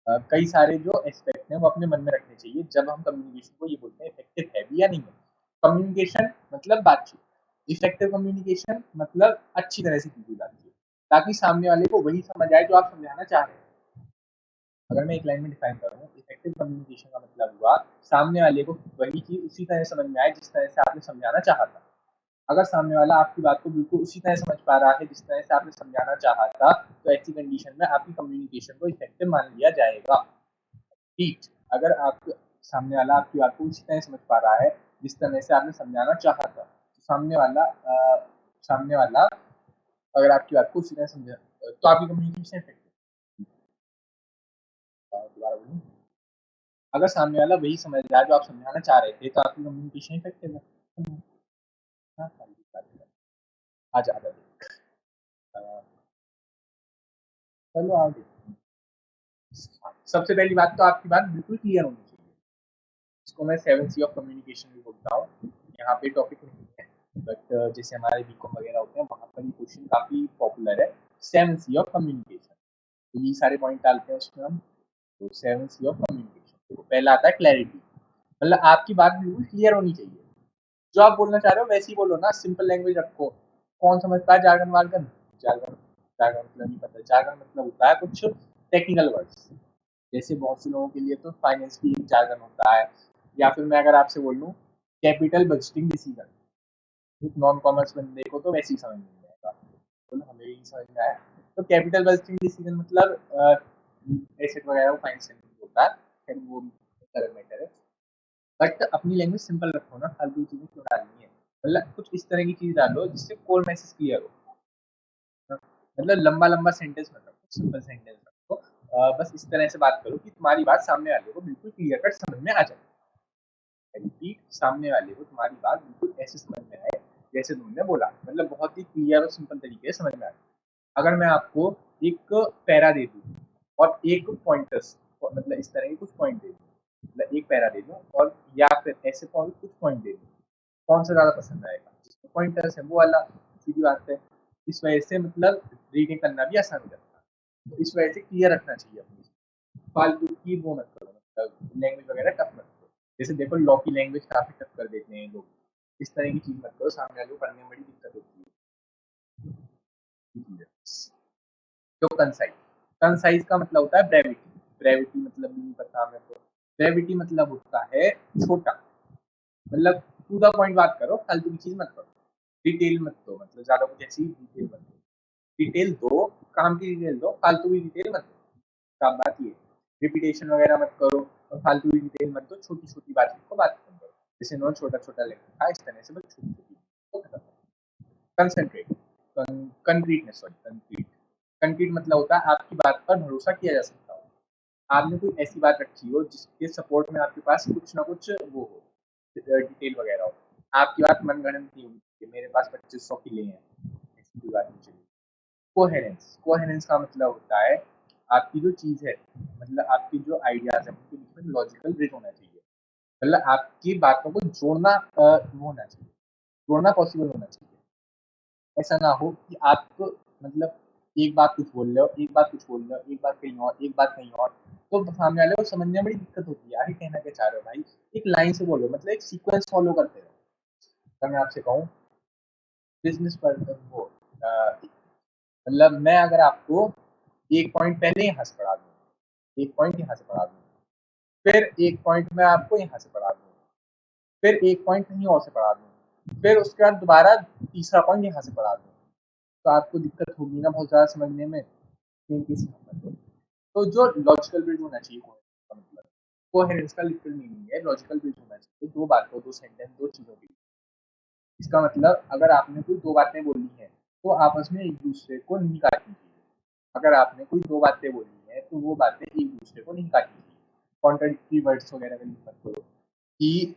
कई सारे जो एस्पेक्ट हैं वो अपने मन में रखने चाहिए जब हम कम्युनिकेशन को ये बोलते हैं इफेक्टिव है भी या नहीं है। कम्युनिकेशन मतलब बातचीत, इफेक्टिव कम्युनिकेशन मतलब अच्छी तरह से की हुई बातचीत, ताकि सामने वाले को वही समझ आए जो आप समझाना चाह रहे हैं। अगर मैं एक लाइन में डिफाइन करूँ, इफेक्टिव कम्युनिकेशन का मतलब हुआ सामने वाले को वही चीज उसी तरह समझ में आए जिस तरह से आपने समझाना चाहा था। अगर सामने वाला आपकी बात को बिल्कुल उसी तरह समझ पा रहा है जिस तरह से आपने समझाना चाहा था, तो ऐसी कंडीशन में आपकी कम्युनिकेशन को इफेक्टिव मान लिया जाएगा। ठीक, अगर आप सामने वाला आपकी बात को उसी तरह समझ पा रहा है जिस तरह से आपने समझाना चाहा था, तो सामने वाला अगर आपकी बात को उसी तरह समझा, तो आपकी कम्युनिकेशन इफेक्टिव। दोबारा बोलूं, अगर सामने वाला वही समझ रहा है जो आप समझाना चाह रहे थे, तो आपकी कम्युनिकेशन इफेक्टिव है। हाँ, आ जा चलो आओ देखते हैं। सबसे पहली बात तो आपकी बात बिल्कुल क्लियर होनी चाहिए। इसको मैं 7 सी ऑफ कम्युनिकेशन भी बोलता हूँ। यहाँ पे टॉपिक नहीं है, बट जैसे हमारे बीकॉम वगैरह होते हैं वहाँ पर ये क्वेश्चन काफी पॉपुलर है। 7 सी ऑफ कम्युनिकेशन, तो ये सारे पॉइंट डालते हैं उसमें हम। तो 7 सी ऑफ कम्युनिकेशन, तो पहला आता है क्लैरिटी, मतलब आपकी बात बिल्कुल क्लियर होनी चाहिए। जो आप बोलना चाह रहे हो वैसे ही बोलो ना, सिंपल लैंग्वेज रखो। कौन समझता है जार्गन वार्गन? जार्गन, जार्गन मतलब नहीं पता। जार्गन मतलब होता है कुछ टेक्निकल वर्ड्स, जैसे बहुत से लोगों के लिए तो फाइनेंस भी एक जार्गन होता है। या फिर मैं अगर आपसे बोल लूँ कैपिटल बजटिंग डिसीजन, एक नॉन कॉमर्स बंदे को तो वैसे ही समझ नहीं आएगा, तो हमें यही समझ में आया। तो कैपिटल बजटिंग डिसीजन मतलब एसेट वगैरह को फाइनेंस होता है, फिर वो अलग मैटर है। बट अपनी लैंग्वेज सिंपल रखो ना, फालतू चीजें क्यों डालनी है। मतलब कुछ इस तरह की चीज डालो जिससे कोर मैसेज क्लियर हो। मतलब लंबा लंबा सेंटेंस मत रखो, सिंपल सेंटेंस रखो। बस इस तरह से बात करो कि तुम्हारी बात सामने वाले को बिल्कुल क्लियर कट समझ में आ जाए। रिपीट, सामने वाले को तुम्हारी बात बिल्कुल ऐसे समझ में आए जैसे तुमने बोला, मतलब बहुत ही क्लियर और सिंपल तरीके से समझ में आए। अगर मैं आपको एक पैरा दे दूँ और एक पॉइंटर्स, मतलब इस तरह के कुछ पॉइंट दे दूँ, मतलब एक पैरा दे दूँ और या फिर ऐसे कुछ पॉइंट दे दूँ, कौन सा ज़्यादा पसंद आएगा? जिसमें पॉइंटर्स है वो वाला, सीधी बात है। इस वजह से मतलब रीडिंग करना भी आसान हो जाता है। तो इस वजह से क्लियर रखना चाहिए अपनी, फालतू की वो मत करो, मतलब लैंग्वेज वगैरह टफ मत करो। जैसे देखो लॉ की लैंग्वेज काफ़ी टफ कर देते हैं लोग, इस तरह की चीज़ मत करो, सामने वाले को पढ़ने में बड़ी दिक्कत होती है। तो कंसाइज, कंसाइज का मतलब होता है ब्रेविटी। ब्रेविटी मतलब भी नहीं पता हमें तो। ब्रेविटी मतलब होता है छोटा, मतलब टू द पॉइंट बात करो, फालतू की चीज मत करो। डिटेल मत दो, मतलब ज्यादा कुछ ऐसी डिटेल मत दो। डिटेल दो, काम की डिटेल दो, फालतू की डिटेल मत दो। साफ बात ये, रिपीटेशन वगैरह मत करो और फालतू की डिटेल मत दो। छोटी छोटी बात को बात करो, जैसे नो छोटा छोटा लिखा था, इस तरह से बस छोटी छोटी को खत्म। Concentrate, concreteness, sorry concrete. Concrete मतलब होता है आपकी बात पर भरोसा किया जा सकता हो। आपने कोई ऐसी बात रखी हो जिसके सपोर्ट में आपके पास कुछ ना कुछ वो हो, डिटेल वगैरह हो। आपकी बात मनगढ़ंत नहीं होनी चाहिए, मेरे पास 2500 किले हैं, ऐसी कोई बात नहीं चाहिए। कोहेरेंस, कोहेरेंस का मतलब होता है आपकी जो चीज है, मतलब आपकी जो आइडियाज है उनके बीच में लॉजिकल ब्रिज होना चाहिए। मतलब आपकी बातों को जोड़ना वो होना चाहिए, जोड़ना पॉसिबल होना चाहिए। ऐसा ना हो कि आप मतलब एक बात कुछ बोल रहे हो, एक बात कुछ बोल रहे हो, एक बात कहीं और, एक बात कहीं और, तो सामने वाले को समझने में बड़ी दिक्कत होती है। आगे कहना क्या चाह रहे हो भाई, एक लाइन से बोलो, मतलब एक सीक्वेंस फॉलो करते रहो। अगर मैं आपसे कहूँ बिजनेस पर वो मतलब मैं अगर आपको एक पॉइंट पहले यहाँ से पढ़ा दूँ, एक पॉइंट यहाँ से पढ़ा दूँ, फिर एक पॉइंट मैं आपको यहाँ से पढ़ा दूँ, फिर एक पॉइंट कहीं और से पढ़ा दूँ, फिर उसके बाद दोबारा तीसरा पॉइंट यहाँ से पढ़ा दूँ, तो आपको दिक्कत होगी ना बहुत ज़्यादा समझने में। तो जो लॉजिकल ब्रिज होना चाहिए का मतलब, कोहेरेंस का लिटरल मीनिंग है लॉजिकल ब्रिज होना चाहिए दो बातों, दो सेंटेंस, दो चीज़ों के। इसका मतलब अगर आपने कोई दो बातें बोली हैं तो आपस में एक दूसरे को नहीं काटनी चाहिए। अगर आपने कोई दो बातें बोली हैं तो वो बातें एक दूसरे को नहीं काटनी चाहिए। कॉन्ट्राडिक्टरी वर्ड्स वगैरह का यूज मत करो कि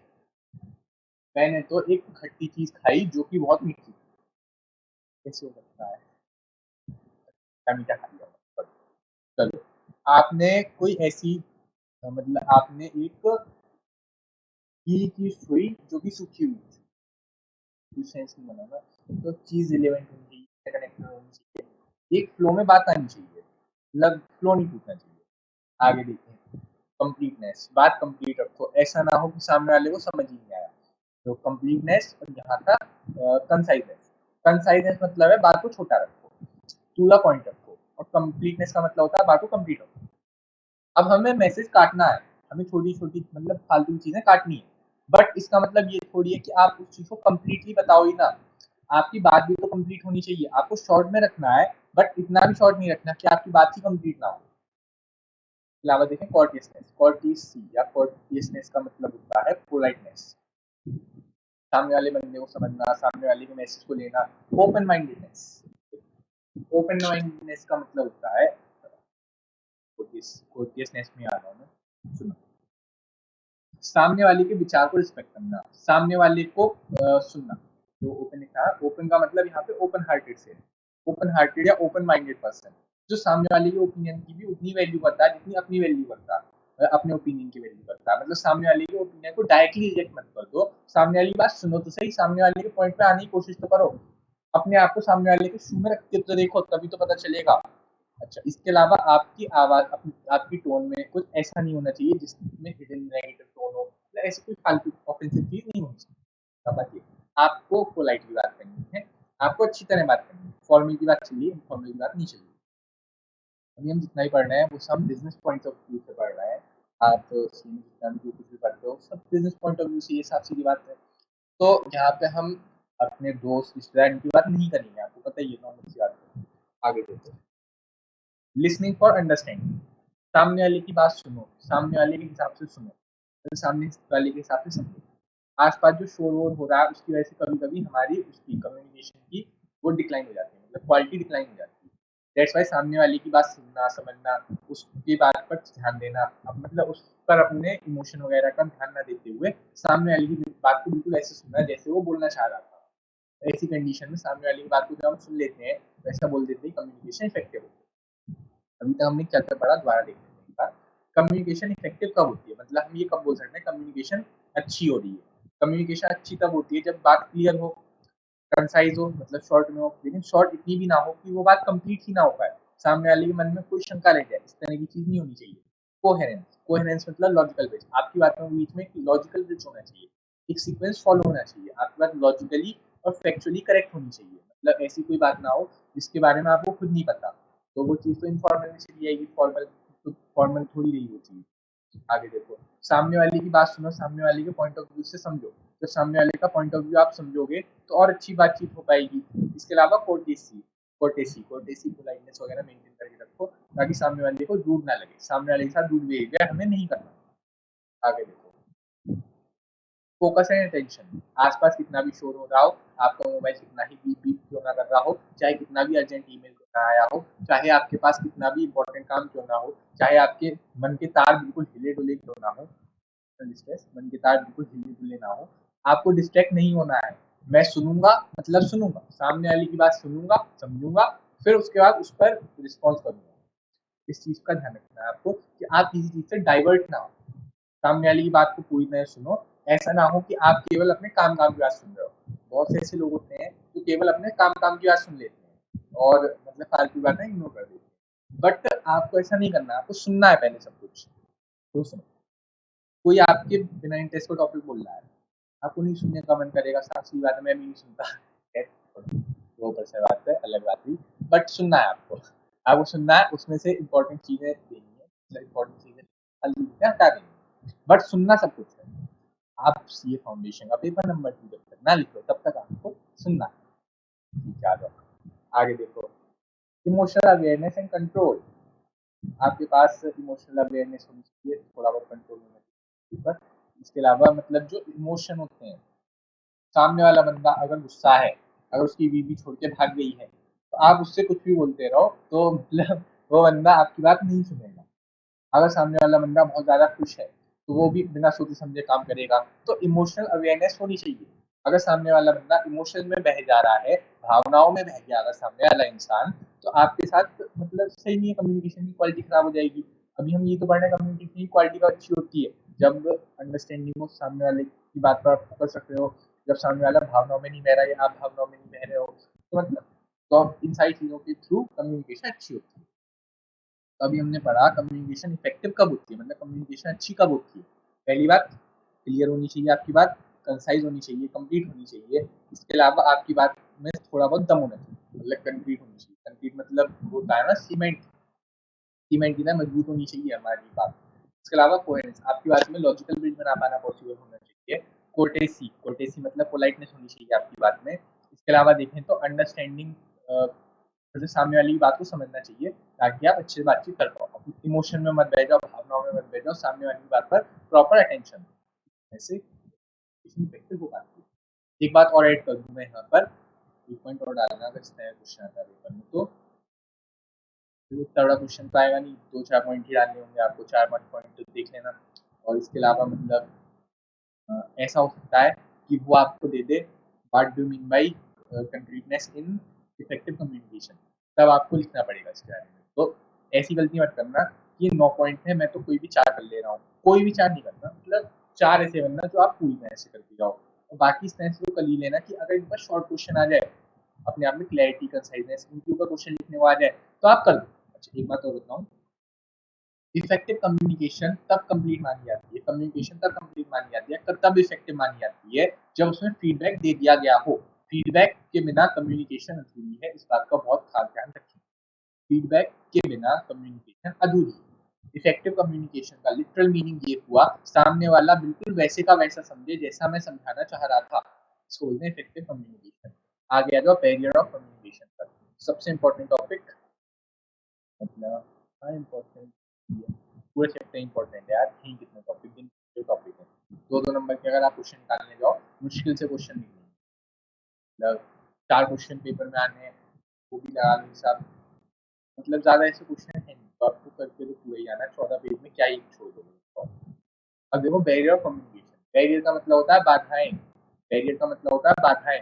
मैंने तो एक खट्टी चीज खाई जो कि बहुत मीठी थी, कैसे हो सकता है, मीठा खा लिया। चलो, आपने कोई ऐसी मतलब आपने एक गीली चीज छुई जो कि सूखी हुई थी, कुछ सेंस नहीं बना ना। तो चीज रिलेवेंट होनी चाहिए, कनेक्टेड होनी चाहिए, एक फ्लो में बात आनी चाहिए, मतलब फ्लो नहीं टूटना चाहिए। आगे देखिए, कंप्लीटनेस, बात कंप्लीट रखो, ऐसा ना हो कि सामने वाले को समझ ही नहीं आया। तो कंप्लीटनेस, और यहाँ था कंसाइजनेस। कंसाइजनेस मतलब है बात को छोटा रखो, टू द पॉइंट रखो, और कंप्लीटनेस का मतलब होता है बात को कंप्लीट रखो। अब हमें मैसेज काटना है, हमें छोटी छोटी मतलब फालतू की चीजें काटनी है, बट इसका मतलब ये थोड़ी है कि आप उस चीज को कंप्लीटली बताओ ही ना। आपकी बात भी तो कंप्लीट होनी चाहिए, आपको शॉर्ट में रखना है, बट इतना भी शॉर्ट नहीं रखना कि आपकी बात ही कंप्लीट ना हो। अलावा देखें कॉर्टियसनेस, कॉर्टियसी या कॉर्टियसनेस का मतलब होता है पोलाइटनेस, सामने वाले बंदे को समझना, सामने वाले के मैसेज को लेना। ओपन माइंडेडनेस, ओपन माइंडेडनेस का मतलब होता है, कोर्टियसनेस में आ रहा हूँ मैं, सुनो, सामने वाले के विचार को रिस्पेक्ट करना, सामने वाले को सुनना। जो ओपन लिखा है, ओपन का मतलब यहाँ पे ओपन हार्टेड से, ओपन हार्टेड या ओपन माइंडेड पर्सन, जो सामने वाले की ओपिनियन की भी उतनी वैल्यू करता है जितनी अपनी वैल्यू करता है, अपने ओपिनियन की वैल्यू करता है। मतलब सामने वाले के ओपिनियन को डायरेक्टली रिजेक्ट मत कर दो, सामने वाली की बात सुनो तो सही, सामने वाले के पॉइंट पे आने की कोशिश तो करो, अपने आप को सामने वाले के शू में रख के तो देखो, तभी तो पता चलेगा। अच्छा, इसके अलावा आपकी आवाज, आपकी टोन में कुछ ऐसा नहीं होना चाहिए जिसमें हिडन नेगेटिव टोन हो, या ऐसी कोई फालतू ऑफेंसिव चीज नहीं होनी चाहिए। बाकी आपको पोलाइटली बात करनी है, आपको अच्छी तरह बात करनी है, फॉर्मल की बात चलिए, इनफॉर्मल की बात नहीं चलिए। अभी हम जितना ही पढ़ रहे हैं वो सब बिजनेस पॉइंट ऑफ व्यू से पढ़ रहे हैं। आप सीए में जितना भी जो कुछ भी पढ़ते हो सब बिजनेस पॉइंट ऑफ व्यू से, ये साफ सीधी बात है। तो यहाँ पे हम अपने दोस्त रिश्तेदार इनकी बात नहीं करेंगे, आपको पता ही है, नॉर्मल सी बात है। आगे देखते हैं, लिसनिंग फॉर अंडरस्टैंडिंग, सामने वाले की बात सुनो, सामने वाले के हिसाब से सुनो, तो सामने वाले के हिसाब से समझो। आसपास जो शोर वोर हो रहा है उसकी वजह से कभी कभी हमारी उसकी कम्युनिकेशन की वो डिक्लाइन हो जाती है, मतलब क्वालिटी डिक्लाइन हो जाती है। दैट्स वाई सामने वाले की बात सुनना, समझना, उसकी बात पर ध्यान देना, अब मतलब उस पर अपने इमोशन वगैरह का ध्यान ना देते हुए सामने वाले की बात को बिल्कुल ऐसे सुनना जैसे वो बोलना चाह रहा था। ऐसी कंडीशन में सामने वाले की बात को जब हम सुन लेते हैं, वैसा बोल देते हैं, कम्युनिकेशन इफेक्टिव होती है। अभी तक हमने क्या क्या पढ़ा, दोबारा देखते हैं एक बार। कम्युनिकेशन इफेक्टिव कब होती है, मतलब हम ये कब बोल सकते हैं कम्युनिकेशन अच्छी हो रही है। कम्युनिकेशन अच्छी तब होती है जब बात क्लियर हो, कंसाइज हो, मतलब शॉर्ट में हो, लेकिन शॉर्ट इतनी भी ना हो कि वो बात कंप्लीट ही ना हो पाए, सामने वाले के मन में कोई शंका रह जाए, इस तरह की चीज नहीं होनी चाहिए। कोहेरेंस, कोहेरेंस मतलब लॉजिकल ब्रिज, आपकी बातों के बीच में लॉजिकल ब्रिज होना चाहिए, एक सीक्वेंस फॉलो होना चाहिए, आपकी बात लॉजिकली और फैक्चुअली करेक्ट होनी चाहिए। मतलब ऐसी कोई बात ना हो जिसके बारे में आपको खुद नहीं पता, तो वो चीज़ तो इनफॉर्मल में चली जाएगी, फॉर्मल तो फॉर्मल थोड़ी रही वो चीज़। आगे देखो, सामने वाले की बात सुनो, सामने वाले के पॉइंट ऑफ व्यू से समझो, तो सामने वाले का पॉइंट ऑफ व्यू आप समझोगे तो और अच्छी बातचीत हो पाएगी। इसके अलावा कोर्टेसी, कोर्टेसी कोर्टेसी पोलाइटनेस वगैरह मेंटेन करके रखो, ताकि सामने वाले को रूड ना लगे, सामने वाले के साथ रूड बिहेवियर हमें नहीं करना। आगे देखो, फोकस एंड अटेंशन, आसपास कितना भी शोर हो रहा हो, आपका मोबाइल कितना ही बीप बीप क्यों ना कर रहा हो, चाहे कितना भी अर्जेंट ईमेल क्यों ना आया हो, चाहे आपके पास कितना भी इंपॉर्टेंट काम क्यों ना हो, चाहे आपके मन के तार बिल्कुल हिले डुले क्यों ना हो, मन के तार बिल्कुल हिले डुले ना हो, आपको डिस्ट्रैक्ट नहीं होना है। मैं सुनूंगा, मतलब सुनूंगा, सामने वाले की बात सुनूंगा, समझूंगा, फिर उसके बाद उस पर रिस्पॉन्स करूंगा। इस चीज का ध्यान रखना है आपको कि आप किसी चीज से डाइवर्ट ना हो, सामने वाले की बात को पूरी तरह सुनो। ऐसा ना हो कि आप केवल अपने काम की बात सुन रहे हो, बहुत से ऐसे लोग होते हैं जो केवल अपने काम की बात सुन लेते हैं और मतलब फालतू बातें इग्नोर कर देते हैं, बट आपको ऐसा नहीं करना, आपको सुनना है पहले सब कुछ। तो सुनो, कोई आपके बिना इंटरेस्ट का टॉपिक बोल रहा है, आपको नहीं सुनने का मन करेगा, साफ सी बात है, मैं भी नहीं सुनता, वो ऊपर से बात है, अलग बात हुई, बट सुनना है आपको, आपको सुनना है, उसमें से इंपॉर्टेंट चीजें देनी है, इंपॉर्टेंट चीजें हल्दी हटा देनी है, बट सुनना सब कुछ है। आप सीए फाउंडेशन का पेपर नंबर 2 जब तक ना लिखो तब तक आपको सुनना है। ठीक है, आ जाओ आगे देखो, इमोशनल अवेयरनेस एंड कंट्रोल, आपके पास इमोशनल अवेयरनेस होनी चाहिए, थोड़ा बहुत कंट्रोल होना चाहिए पर। इसके अलावा मतलब जो इमोशन होते हैं, सामने वाला बंदा अगर गुस्सा है, अगर उसकी बीवी छोड़ के भाग गई है, तो आप उससे कुछ भी बोलते रहो तो मतलब वो बंदा आपकी बात नहीं सुनेगा। अगर सामने वाला बंदा बहुत ज़्यादा खुश है, तो वो भी बिना सोचे समझे काम करेगा। तो इमोशनल अवेयरनेस होनी चाहिए। अगर सामने वाला बंदा इमोशन में बह जा रहा है, भावनाओं में बह गया अगर सामने वाला इंसान, तो आपके साथ मतलब सही नहीं है, कम्युनिकेशन की क्वालिटी खराब हो जाएगी। अभी हम ये तो पढ़ रहे हैं कम्युनिकेशन की क्वालिटी का अच्छी होती है जब अंडरस्टैंडिंग हो, सामने वाले की बात पर आप फोकस रख रहे हो, जब सामने वाला भावनाओं में नहीं बह रहा है, आप भावनाओं में नहीं बह रहे हो, तो मतलब तो इन सारी चीज़ों के थ्रू कम्युनिकेशन अच्छी होती है। तो अभी हमने पढ़ा कम्युनिकेशन इफेक्टिव कब होती है, मतलब कम्युनिकेशन अच्छी कब होती है। पहली बात, क्लियर होनी चाहिए आपकी बात, कंसाइज होनी चाहिए, कंप्लीट होनी चाहिए। इसके अलावा आपकी बात में थोड़ा बहुत दम होना चाहिए, मतलब कंक्रीट होनी चाहिए। कंक्रीट मतलब होता है ना सीमेंट, सीमेंट की तरह मजबूत होनी चाहिए हमारी बात। इसके अलावा कोहेरेंस, आपकी बात में लॉजिकल बिल्ड बना पाना पॉसिबल होना चाहिए। कोर्टेसी, कोर्टेसी मतलब पोलाइटनेस होनी चाहिए आपकी बात में। इसके अलावा देखें तो अंडरस्टैंडिंग, जैसे सामने वाली की बात को समझना चाहिए ताकि आप अच्छे से बातचीत कर पाओ। इमोशन में मत बह जाओ, भावनाओं में मत बह जाओ, सामने वाली की बात पर प्रॉपर अटेंशन, ऐसे इफेक्टिव हो पाती है। एक बात और ऐड कर दूं मैं यहाँ पर, एक पॉइंट और डालना, अगर इस तरह क्वेश्चन आता है पेपर में तो इतना बड़ा क्वेश्चन तो आएगा नहीं, दो चार पॉइंट ही डालने होंगे आपको, चार पांच पॉइंट तो देख लेना। और इसके अलावा मतलब ऐसा हो सकता है कि वो आपको दे दे what do mean by concreteness in effective communication, तब आपको लिखना पड़ेगा इसके बारे में। तो ऐसी गलती मत करना कि 9 पॉइंट है, मैं तो कोई भी 4 कर ले रहा हूँ, कोई भी 4 नहीं करना, मतलब 4 ऐसे बनना जो आप पूरी तरह से करके जाओ। और बाकी इस तरह से तो कर ही लेना कि अगर इनका शॉर्ट क्वेश्चन आ जाए, अपने आप में क्लैरिटी, कंसाइजनेस, इनके ऊपर क्वेश्चन लिखने को आ जाए तो आप कर लो। अच्छा एक बात और बताऊँ, इफेक्टिव कम्युनिकेशन तब कंप्लीट मानी जाती है, कम्युनिकेशन तब कंप्लीट मानी जाती है, तब इफेक्टिव मानी जाती है जब उसमें फीडबैक दे दिया गया हो। फीडबैक के बिना कम्युनिकेशन अधूरी है, इस बात का बहुत खास ध्यान रखें। फीडबैक के बिना कम्युनिकेशन अधूरी है। इफेक्टिव कम्युनिकेशन का लिटरल मीनिंग ये हुआ सामने वाला बिल्कुल वैसे का वैसा समझे जैसा मैं समझाना चाह रहा था, इसको बोलते हैं इफेक्टिव कम्युनिकेशन। आगे आ जाओ बैरियर ऑफ कम्युनिकेशन पर, सबसे इंपॉर्टेंट टॉपिक, मतलब हाँ इम्पोर्टेंट, पूरे चैप्टर इम्पोर्टेंट है यार, थी कितने टॉपिक, दिन के टॉपिक है। दो दो नंबर के अगर आप क्वेश्चन निकालने जाओ, मुश्किल से क्वेश्चन निकलेंगे, मतलब 4 क्वेश्चन पेपर में आने हैं, वो भी लगा लो हिसाब, मतलब ज़्यादा ऐसे क्वेश्चन है नहीं, तो आपको करके तो पूरा ही आना है, 14 पेज में क्या ही छोड़ दोगे। अब देखो बैरियर ऑफ कम्युनिकेशन, बैरियर का मतलब होता है बाधाएं, बैरियर का मतलब होता है बाधाएं,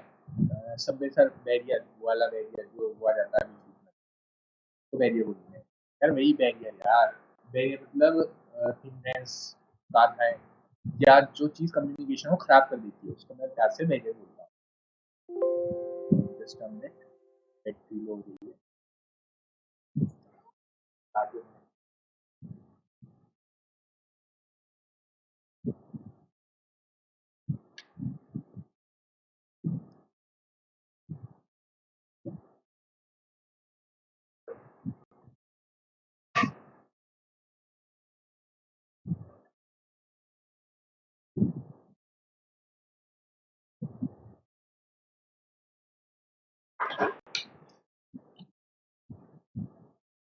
सभ्य सर बैरियर, वो वाला बैरियर जो हुआ जाता है बीच में, तो बैरियर बोलते हैं यार, वही बैरियर यार। बैरियर मतलब हिंड्रेंस, बाधाएं, या जो चीज कम्युनिकेशन को खराब कर देती है उसको मैं प्यार से बैरियर बोलता हूँ। जस्ट अ मिनट, फैक्ट्री हो रही है आगे।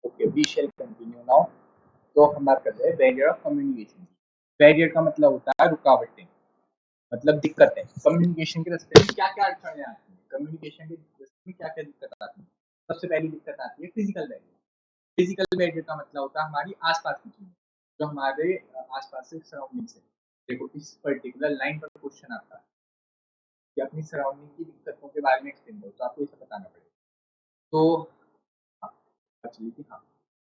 Okay we shall continue now. तो हम बात करते हैं बैरियर ऑफ कम्युनिकेशन। बैरियर का मतलब होता है रुकावटें, मतलब दिक्कतें। कम्युनिकेशन के रास्ते में क्या क्या अड़चने आती हैं, कम्युनिकेशन के रास्ते में क्या क्या दिक्कत आती है। सबसे पहली दिक्कत आती है फिजिकल बैरियर। फिजिकल बैरियर का मतलब होता है हमारी आसपास की चीजें, जो हमारे आसपास से सराउंडिंग से। देखो इस पर्टिकुलर लाइन पर क्वेश्चन आता है कि अपनी सराउंडिंग की दिक्कतों के बारे में एक्सप्लेन करो, तो आपको इसे बताना पड़ेगा। तो हाँ, एक्चुअली कि हाँ,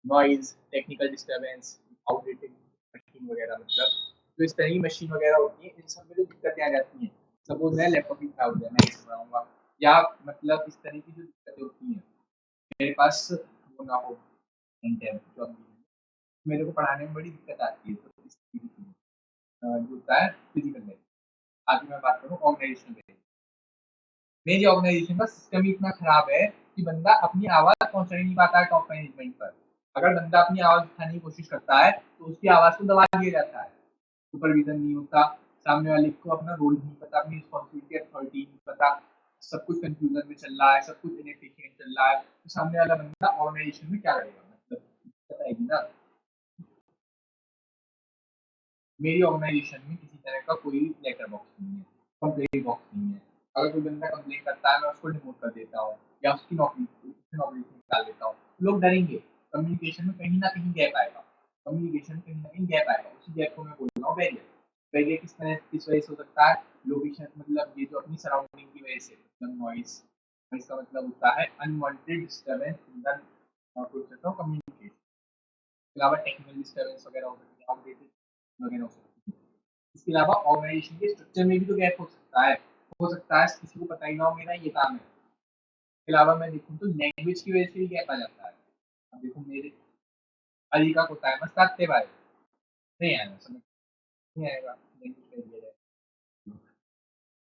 noise, technical disturbance, outdated machine वगैरह, मतलब जो इस तरह की मशीन वगैरह होती है इन सब में जो दिक्कतें आ जाती हैं। सपोज मैं लैपटॉप ही खराब हो जाए, मैं नहीं बनाऊंगा, या मतलब इस तरह की जो दिक्कतें होती हैं, मेरे पास वो ना हो इंटेम जो मेरे को पढ़ाने में बड़ी दिक्कत आती है, तो इस तरीके की जो होता है फिजिकल में। आगे मैं बात करूँ ऑर्गेनाइजेशन में, मेरी ऑर्गेनाइजेशन का सिस्टम ही इतना खराब है कि बंदा अपनी आवाज पहुंचा ही नहीं पाता है टॉप मैनेजमेंट पर। अगर बंदा अपनी आवाज उठाने की कोशिश करता है तो उसकी आवाज को दबा दिया जाता है, सुपरविजन नहीं होता, सामने वाले को अपना रोल नहीं पता, अपनी रिस्पॉन्सिबिलिटी अथॉरिटी नहीं पता, सब कुछ कंफ्यूजन में चल रहा है, सब कुछ इनएफिशिएंट चल रहा है, तो सामने वाला बंदा ऑर्गेनाइजेशन में क्या करेगा, मतलब बताएगी ना। मेरी ऑर्गेनाइजेशन में किसी तरह का कोई लेटर बॉक्स नहीं है, कंप्लेंट बॉक्स नहीं है। अगर कोई बंदा कंप्लेंट करता है मैं उसको डिमोट कर देता हूँ या उसकी नौकरी से निकाल देता हूँ। लोग डरेंगे, कम्युनिकेशन में कहीं ना कहीं गैप आएगा, कम्युनिकेशन में कहीं ना कहीं गैप आएगा, उसी गैप को मैं बोल रहा हूँ बैरियर। बैरियर किस वजह से हो सकता है, लोकेशन, मतलब ये जो अपनी सराउंडिंग की वजह से, मतलब नॉइस, नॉइस का मतलब होता है unwanted disturbance in the process of communication. इसके अलावा टेक्निकल डिस्टर्बेंस वगैरह हो सकती है, आउटडेटेड वगैरह हो सकती है। इसके अलावा ऑर्गेनाइजेशन के स्ट्रक्चर में भी तो गैप हो सकता है किसी को पता ही ना हो मेरा ये काम है। इसके अलावा मैं देखूँ तो लैंग्वेज की वजह से भी गैप आ जाता है। अब देखो मेरे अली का कुत्ता है मस्त आते भाई, नहीं आएगा समझ, नहीं आएगा लैंग्वेज बैरियर है,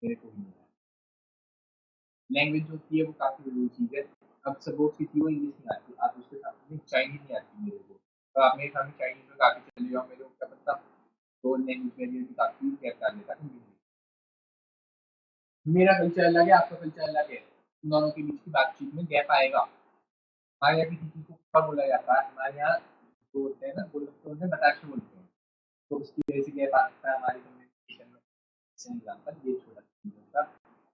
मेरे को भी नहीं आएगा। लैंग्वेज जो होती है वो काफ़ी ज़रूरी चीज़ है। अब सपोज़ किसी को इंग्लिश नहीं आती, आप उसके सामने चाइनीज़ नहीं आती मेरे को, तो आप मेरे सामने चाइनीज़ में काफ़ी चले जाओ, मेरे को क्या पता, तो लैंग्वेज बैरियर भी काफ़ी गैप डाल देता है। मेरा कल्चर अलग है, आपका कल्चर अलग है, इन दोनों के बीच की बातचीत में गैप आएगा। हमारे यहाँ किसी चीज़ को क्या बोला जाता है, हमारे यहाँ जो बोलते हैं ना, बोलते हैं बताशे बोलते हैं, तो उसकी वजह से गैप आता है हमारी कम्युनिकेशन में। जैसे एग्जाम्पल ये छोटा चीज़ों का,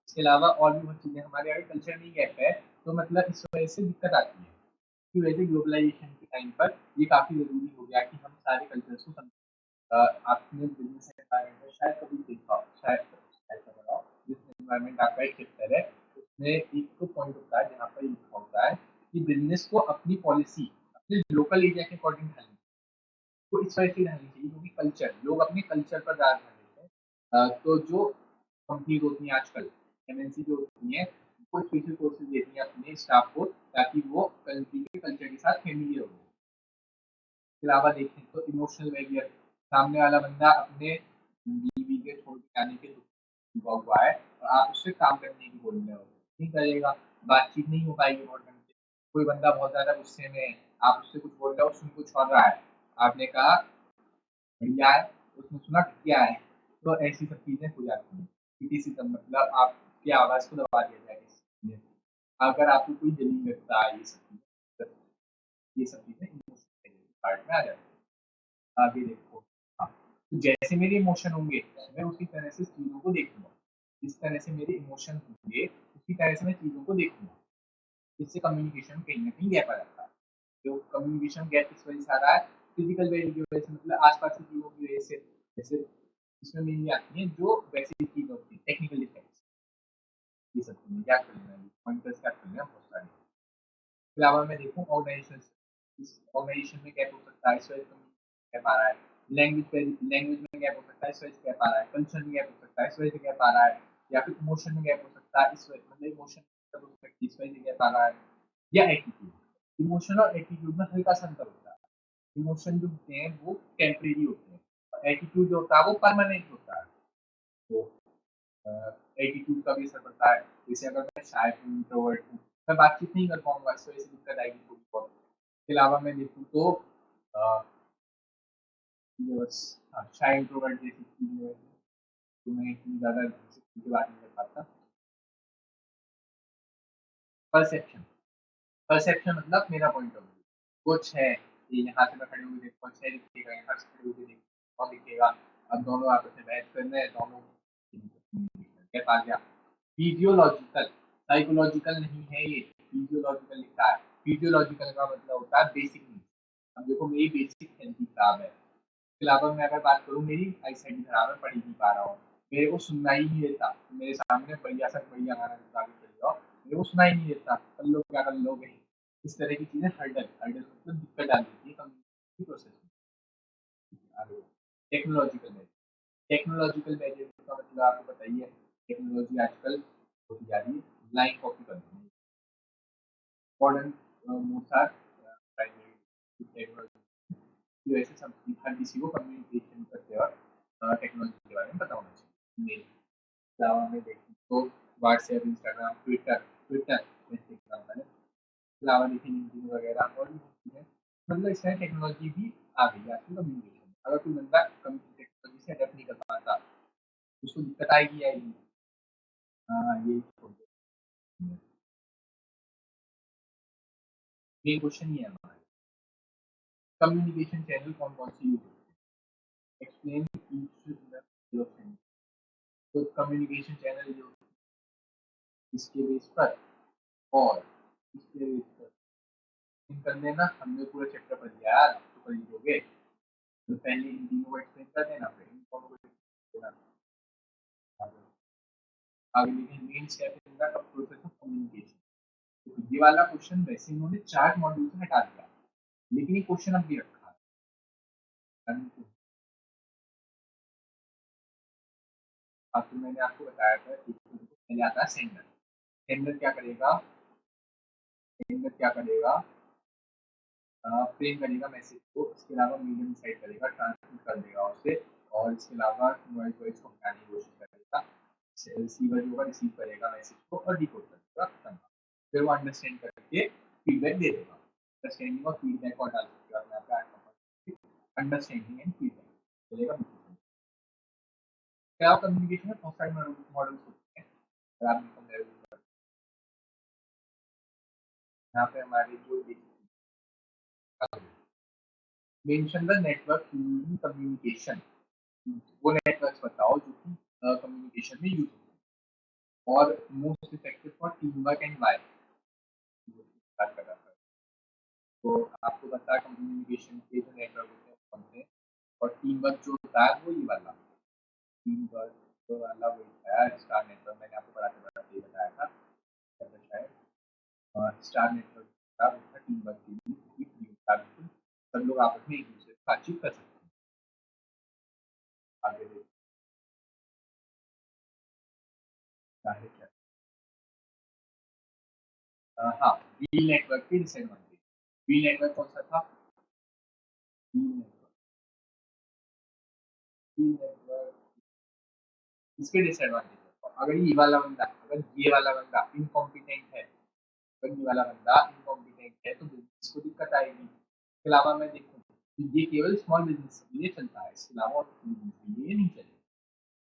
इसके अलावा और भी बहुत चीज़ें हमारे यहाँ कल्चर में गैप है, तो मतलब इस वजह से दिक्कत आती है। इसकी वजह से ग्लोबलाइजेशन के टाइम पर ये काफ़ी ज़रूरी हो गया कि हम सारे कल्चर्स को समझें। आपने बिजनेस एनवायरनमेंट में शायद कभी देखा हो, शायद ऐसा बनाओ, बिजनेस एनवायरनमेंट आपका एक चैप्टर है, उसमें एक तो पॉइंट होता है जहाँ पर लिखा होता है कि बिजनेस को अपनी पॉलिसी अपने लोकल एरिया के अकॉर्डिंग ढालनी, तो इस वजह से ढालनी चाहिए क्योंकि कल्चर, लोग अपने कल्चर पर ज़्यादा ध्यान देते हैं। तो जो कंपनीज होती हैं आजकल, एमएनसी जो होती हैं, वो स्पेशल कोर्सेज देती हैं अपने स्टाफ को ताकि वो कंट्री के कल्चर के साथ फेमिलियर हो। इसके अलावा देखें तो इमोशनल बैरियर, सामने वाला बंदा अपने बीवी के छोड़ के आने के दुख हुआ हुआ है और आप उससे काम करने की बोल रहे हो, नहीं करेगा, बातचीत नहीं हो पाएगी बहुत ढंग से। कोई बंदा बहुत ज़्यादा गुस्से में है, आप उससे कुछ बोल रहे हो, सुन कुछ और रहा है, आपने कहा बढ़िया है, उसने सुना घटिया है, तो ऐसी सब चीज़ें हो जाती हैं। किसी से मतलब आपकी आवाज़ को दबा दिया जाए किसी ने, अगर आपको कोई जलील लगता है, ये सब चीज़ें इमोशनल पार्ट में आ जाती है। आगे देखो, हाँ, तो जैसे मेरे इमोशन होंगे मैं उसी तरह से चीज़ों को देखूंगा, जिस तरह से मेरे इमोशन होंगे उसी तरह से मैं चीज़ों को देखूंगा। इससे कम्युनिकेशन कहीं ना कहीं गैप आ जाता है। जो कम्युनिकेशन गैप इस वजह से आ रहा है, फिजिकल वैल्यू की वजह से, मतलब आसपास की चीज़ों की वजह से, जैसे इसमें मेनली आती हैं जो वैसी चीज़ होती है टेक्निकल डिफेक्ट्स, ये सब चीज़ें क्या करना है, पॉइंटर्स क्या करना है बहुत सारे। इसके अलावा मैं देखूँ ऑर्गेनाइजेशन, इस ऑर्गेनाइजेशन में गैप हो सकता है, इस वजह से गैप आ रहा है। लैंग्वेज में गैप हो सकता है, इस वजह से गैप आ रहा है। कल्चर में गैप हो सकता है, इस वजह से गैप आ रहा है। या फिर इमोशन में गैप हो सकता है, इस वजह मतलब इमोशन हो सकता है, इस वजह से गैप आ रहा है। या एटीट्यूड, इमोशन और एटीट्यूड में हल्का सा अंतर होता है। इमोशन जो होते हैं वो टेम्परेरी होते हैं और एटीट्यूड जो होता है वो परमानेंट होता है। तो एटीट्यूड का भी असर पड़ता है। जैसे अगर मैं शाय हूँ, इंट्रोवर्ट हूँ, मैं बातचीत नहीं कर पाऊंगा, इस वजह से दिक्कत आएगी थोड़ी बहुत। इसके अलावा मैं देखूँ तो अ, ये बस, हाँ, शाय इंट्रोवर्ट जैसी चीज़ें हैं, तो मैं इतनी ज़्यादा किसी की बात नहीं कर पाता। परसेप्शन, परसेप्शन मतलब मेरा पॉइंट ऑफ व्यू कुछ है, ये यहाँ से मैं खड़े होकर देखूँ अच्छा दिखेगा, यहाँ से खड़े होकर देखूँ और दिखेगा। अब दोनों आपस में बहस कर रहे हैं, दोनों गैप आ गया। फिजियोलॉजिकल, साइकोलॉजिकल नहीं है ये, फिजियोलॉजिकल लिखा है। फिजियोलॉजिकल का मतलब होता है बेसिक नीड्स। अब देखो मेरी बेसिक हेल्थ ही खराब है, इसके अलावा मैं अगर बात करूँ मेरी आई साइड भी खराब है, पढ़ ही नहीं पा रहा हूँ, मेरे को सुनना ही नहीं देता, तो मेरे सामने बढ़िया सा बढ़िया गाना लगा के चल जाओ, मेरे को सुना ही नहीं देता, कर लो क्या कर लोगे। इस तरह की चीज़ें हर्डल, हर्डल मतलब दिक्कत डाल देती है कम्युनिकेशन प्रोसेस में। आगे टेक्नोलॉजिकल बैरियर, टेक्नोलॉजिकल बैरियर का मतलब आपको बताइए, टेक्नोलॉजी आजकल होती जा रही है लाइन कॉपी करती है, मॉडर्न मोसार प्राइमरी टेक्नोलॉजी की वजह से सब हर किसी को कम्युनिकेशन करते वक्त टेक्नोलॉजी के बारे में पता होना चाहिए। मेल के अलावा मैं देखूँ तो WhatsApp, Instagram, Twitter, Twitter best example है। इसके अलावा देखिए लिंक्डइन वगैरह और भी होती है, मतलब इस तरह टेक्नोलॉजी भी आ गई है आजकल कम्युनिकेशन में। अगर कोई बंदा टेक्नोलॉजी से अडेप्ट नहीं कर पाता, उसको दिक्कत आएगी आएगी। हाँ, ये मेन क्वेश्चन ये है हमारा, कम्युनिकेशन चैनल कौन कौन से यूज होते हैं, एक्सप्लेन ईच। तो कम्युनिकेशन चैनल जो इसके बेस पर और इसके बेस पर इन कर देना, हमने पूरा चैप्टर पढ़ लिया यार, तो कर लीजिए। तो पहले इन तीनों को एक्सप्लेन कर देना, फिर इन दोनों को explain कर देना। आगे लिखें main step in the process of communication. तो ये वाला क्वेश्चन वैसे इन्होंने 4 मॉड्यूल से हटा दिया, लेकिन ये क्वेश्चन अब भी रखा है। अब तो मैंने आपको बताया था कि पहले आता है सेंडर। सेंडर क्या करेगा, सेंडर क्या करेगा, फ्रेम करेगा मैसेज को, इसके अलावा मीडियम डिसाइड करेगा, ट्रांसमिट कर देगा उसे, और इसके अलावा नॉइज वॉइस को हटाने की कोशिश करेगा। रिसीवर जो होगा रिसीव करेगा मैसेज को और डिकोड कर देगा, खत्म। फिर वो अंडरस्टैंड करके फीडबैक दे देगा। अंडरस्टैंडिंग और फीडबैक और डाल सकते हो आप यहाँ पे, अंडरस्टैंडिंग एंड फीडबैक चलेगा। क्लाउड कम्युनिकेशन में बहुत सारे मॉडल्स होते हैं। अगर आप कंपेयर यहाँ पे हमारे जो mention the network using communication, वो नेटवर्क्स बताओ जो कि कम्युनिकेशन में यूज होते हैं, और most effective for teamwork and why बात कर रहा था। तो आपको पता है कम्युनिकेशन के जो नेटवर्क होते हैं कौन से, और टीम वर्क जो होता है वो ये वाला टीम वर्क तो वाला वो है स्टार नेटवर्क। मैंने आपको पढ़ाते पढ़ाते ये बताया था शायद। स्टार नेटवर्क था उसका टीम वर्क के लिए फ्री होता है, बिल्कुल सब लोग आपस में एक दूसरे से बातचीत कर सकते हैं। आगे देखते हैं हाँ, व्हील नेटवर्क की डिसएडवांटेज। व्हील नेटवर्क कौन सा था? व्हील नेटवर्क, व्हील नेटवर्क इसके डिसएडवांटेज, अगर ये वाला बंदा इनकॉम्पिटेंट है, अगर ये वाला बंदा इनकॉम्पिटेंट है तो बिजनेस को दिक्कत आएगी। इसके अलावा मैं देखूँ तो ये केवल स्मॉल बिजनेस के लिए चलता है, इसके अलावा और बिजनेस के लिए नहीं चलेगा।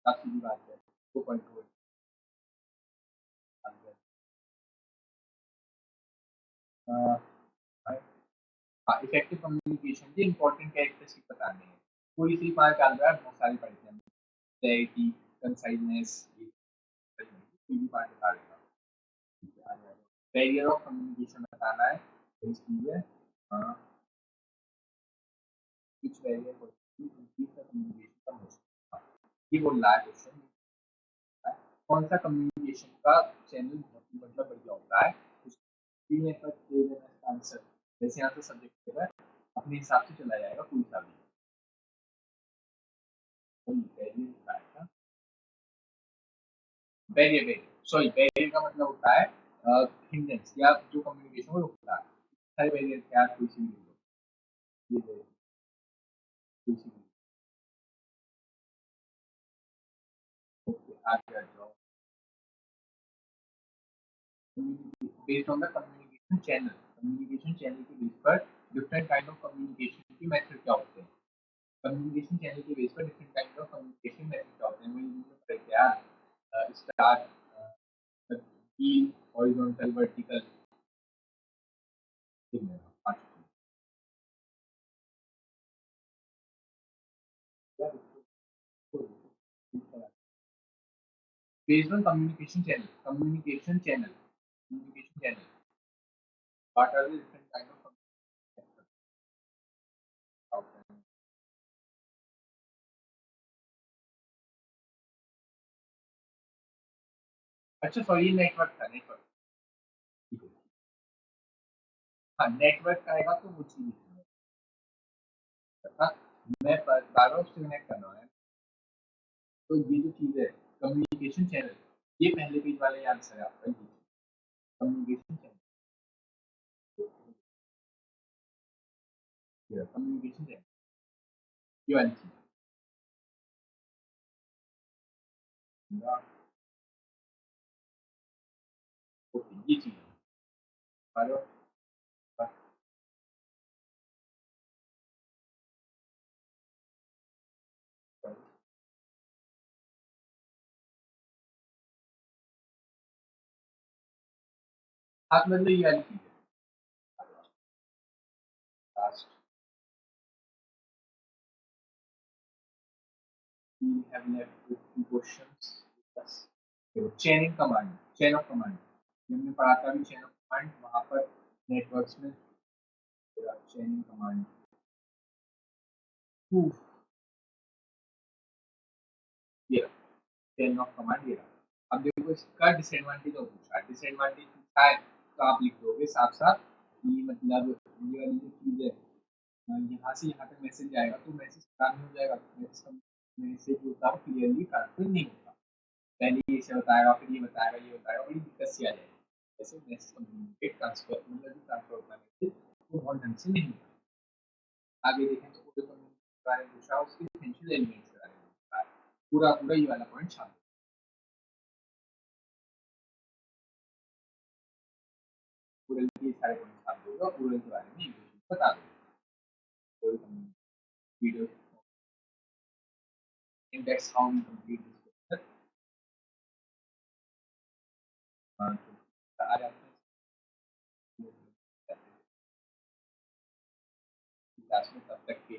आप सीधी बात है, वो कंट्रोल हाँ, इफेक्टिव कम्युनिकेशन के इंपॉर्टेंट कैरेक्टरिस्टिक बताने हैं। कोई सी बात चल रहा है, बहुत सारी पढ़ते हैं, क्लैरिटी, कंसाइजनेस, कोई भी पार्ट बता देगा। बैरियर ऑफ कम्युनिकेशन बताना है, तो इसलिए कुछ बैरियर कम्युनिकेशन का मोशन, ये बोल रहा है क्वेश्चन। कौन सा कम्युनिकेशन का चैनल मतलब बढ़िया होता है, आंसर जैसे यहाँ पे सब्जेक्ट है अपने हिसाब से चला जाएगा, कोई सा भी बैरियर। बैरियर सॉरी, बैरियर का मतलब होता है हिंड्रेंस या जो कम्युनिकेशन को रोकता है। सारे बैरियर क्या, कोई सी भी ये कोई सी भी। ओके, आगे आ जाओ। Based on the communication channel के बेस पर डिफरेंट काइंड ऑफ कम्युनिकेशन की मेथड क्या होते हैं। कम्युनिकेशन चैनल के बेस पर different kind of communication method क्या होते हैं, वही यार star, horizontal, vertical, based on communication channel, what are the different kind of communication channels? अच्छा सॉरी, नेटवर्क था, नेटवर्क। हाँ, नेटवर्क का आएगा तो वो चीज था, मैं बार बार उससे कनेक्ट कर रहा हूँ। तो ये जो चीज है कम्युनिकेशन चैनल, ये पहले पेज वाला आंसर है आपका, कम्युनिकेशन चैनल, कम्युनिकेशन चैनल ये वाली चीज। ओके, ये चीज है। आप मतलब ये वाली चीज है last. we have left with two questions. Yes. चेनिंग command, chain of command, हमने पढ़ा था अभी चेन ऑफ कमांड, वहां पर नेटवर्क्स में चेनिंग कमांड, ये चेन ऑफ कमांड, ये रहा। अब देखो इसका डिसएडवांटेज और पूछा है, डिसएडवांटेज पूछा है तो आप लिख दोगे साफ साफ कि मतलब ये वाली जो चीज है, यहाँ से यहाँ तक मैसेज जाएगा तो मैसेज खराब नहीं हो जाएगा, मैसेज जो होता है क्लियरली ट्रांसफर नहीं होता। पहले ये से बताएगा, फिर ये बताएगा, ये बताएगा, बड़ी दिक्कत सी आ जाएगी। जैसे मैसेज कम्युनिकेट ट्रांसफर मतलब ट्रांसफर होता है मैसेज वो बहुत ढंग से नहीं था। आगे देखें तो ऑडियो कम्युनिकेशन के बारे में पूछा, उसके एसेंशियल एलिमेंट्स के बारे में पूछा, पूरा पूरा ये वाला पॉइंट शामिल है। पूरे ये सारे पॉइंट शामिल होगा, पूरे के बारे में इंग्लिश में बता दूंगा। Audio communication video, and that's how we complete this chapter. आज आपने क्लास में तब तक के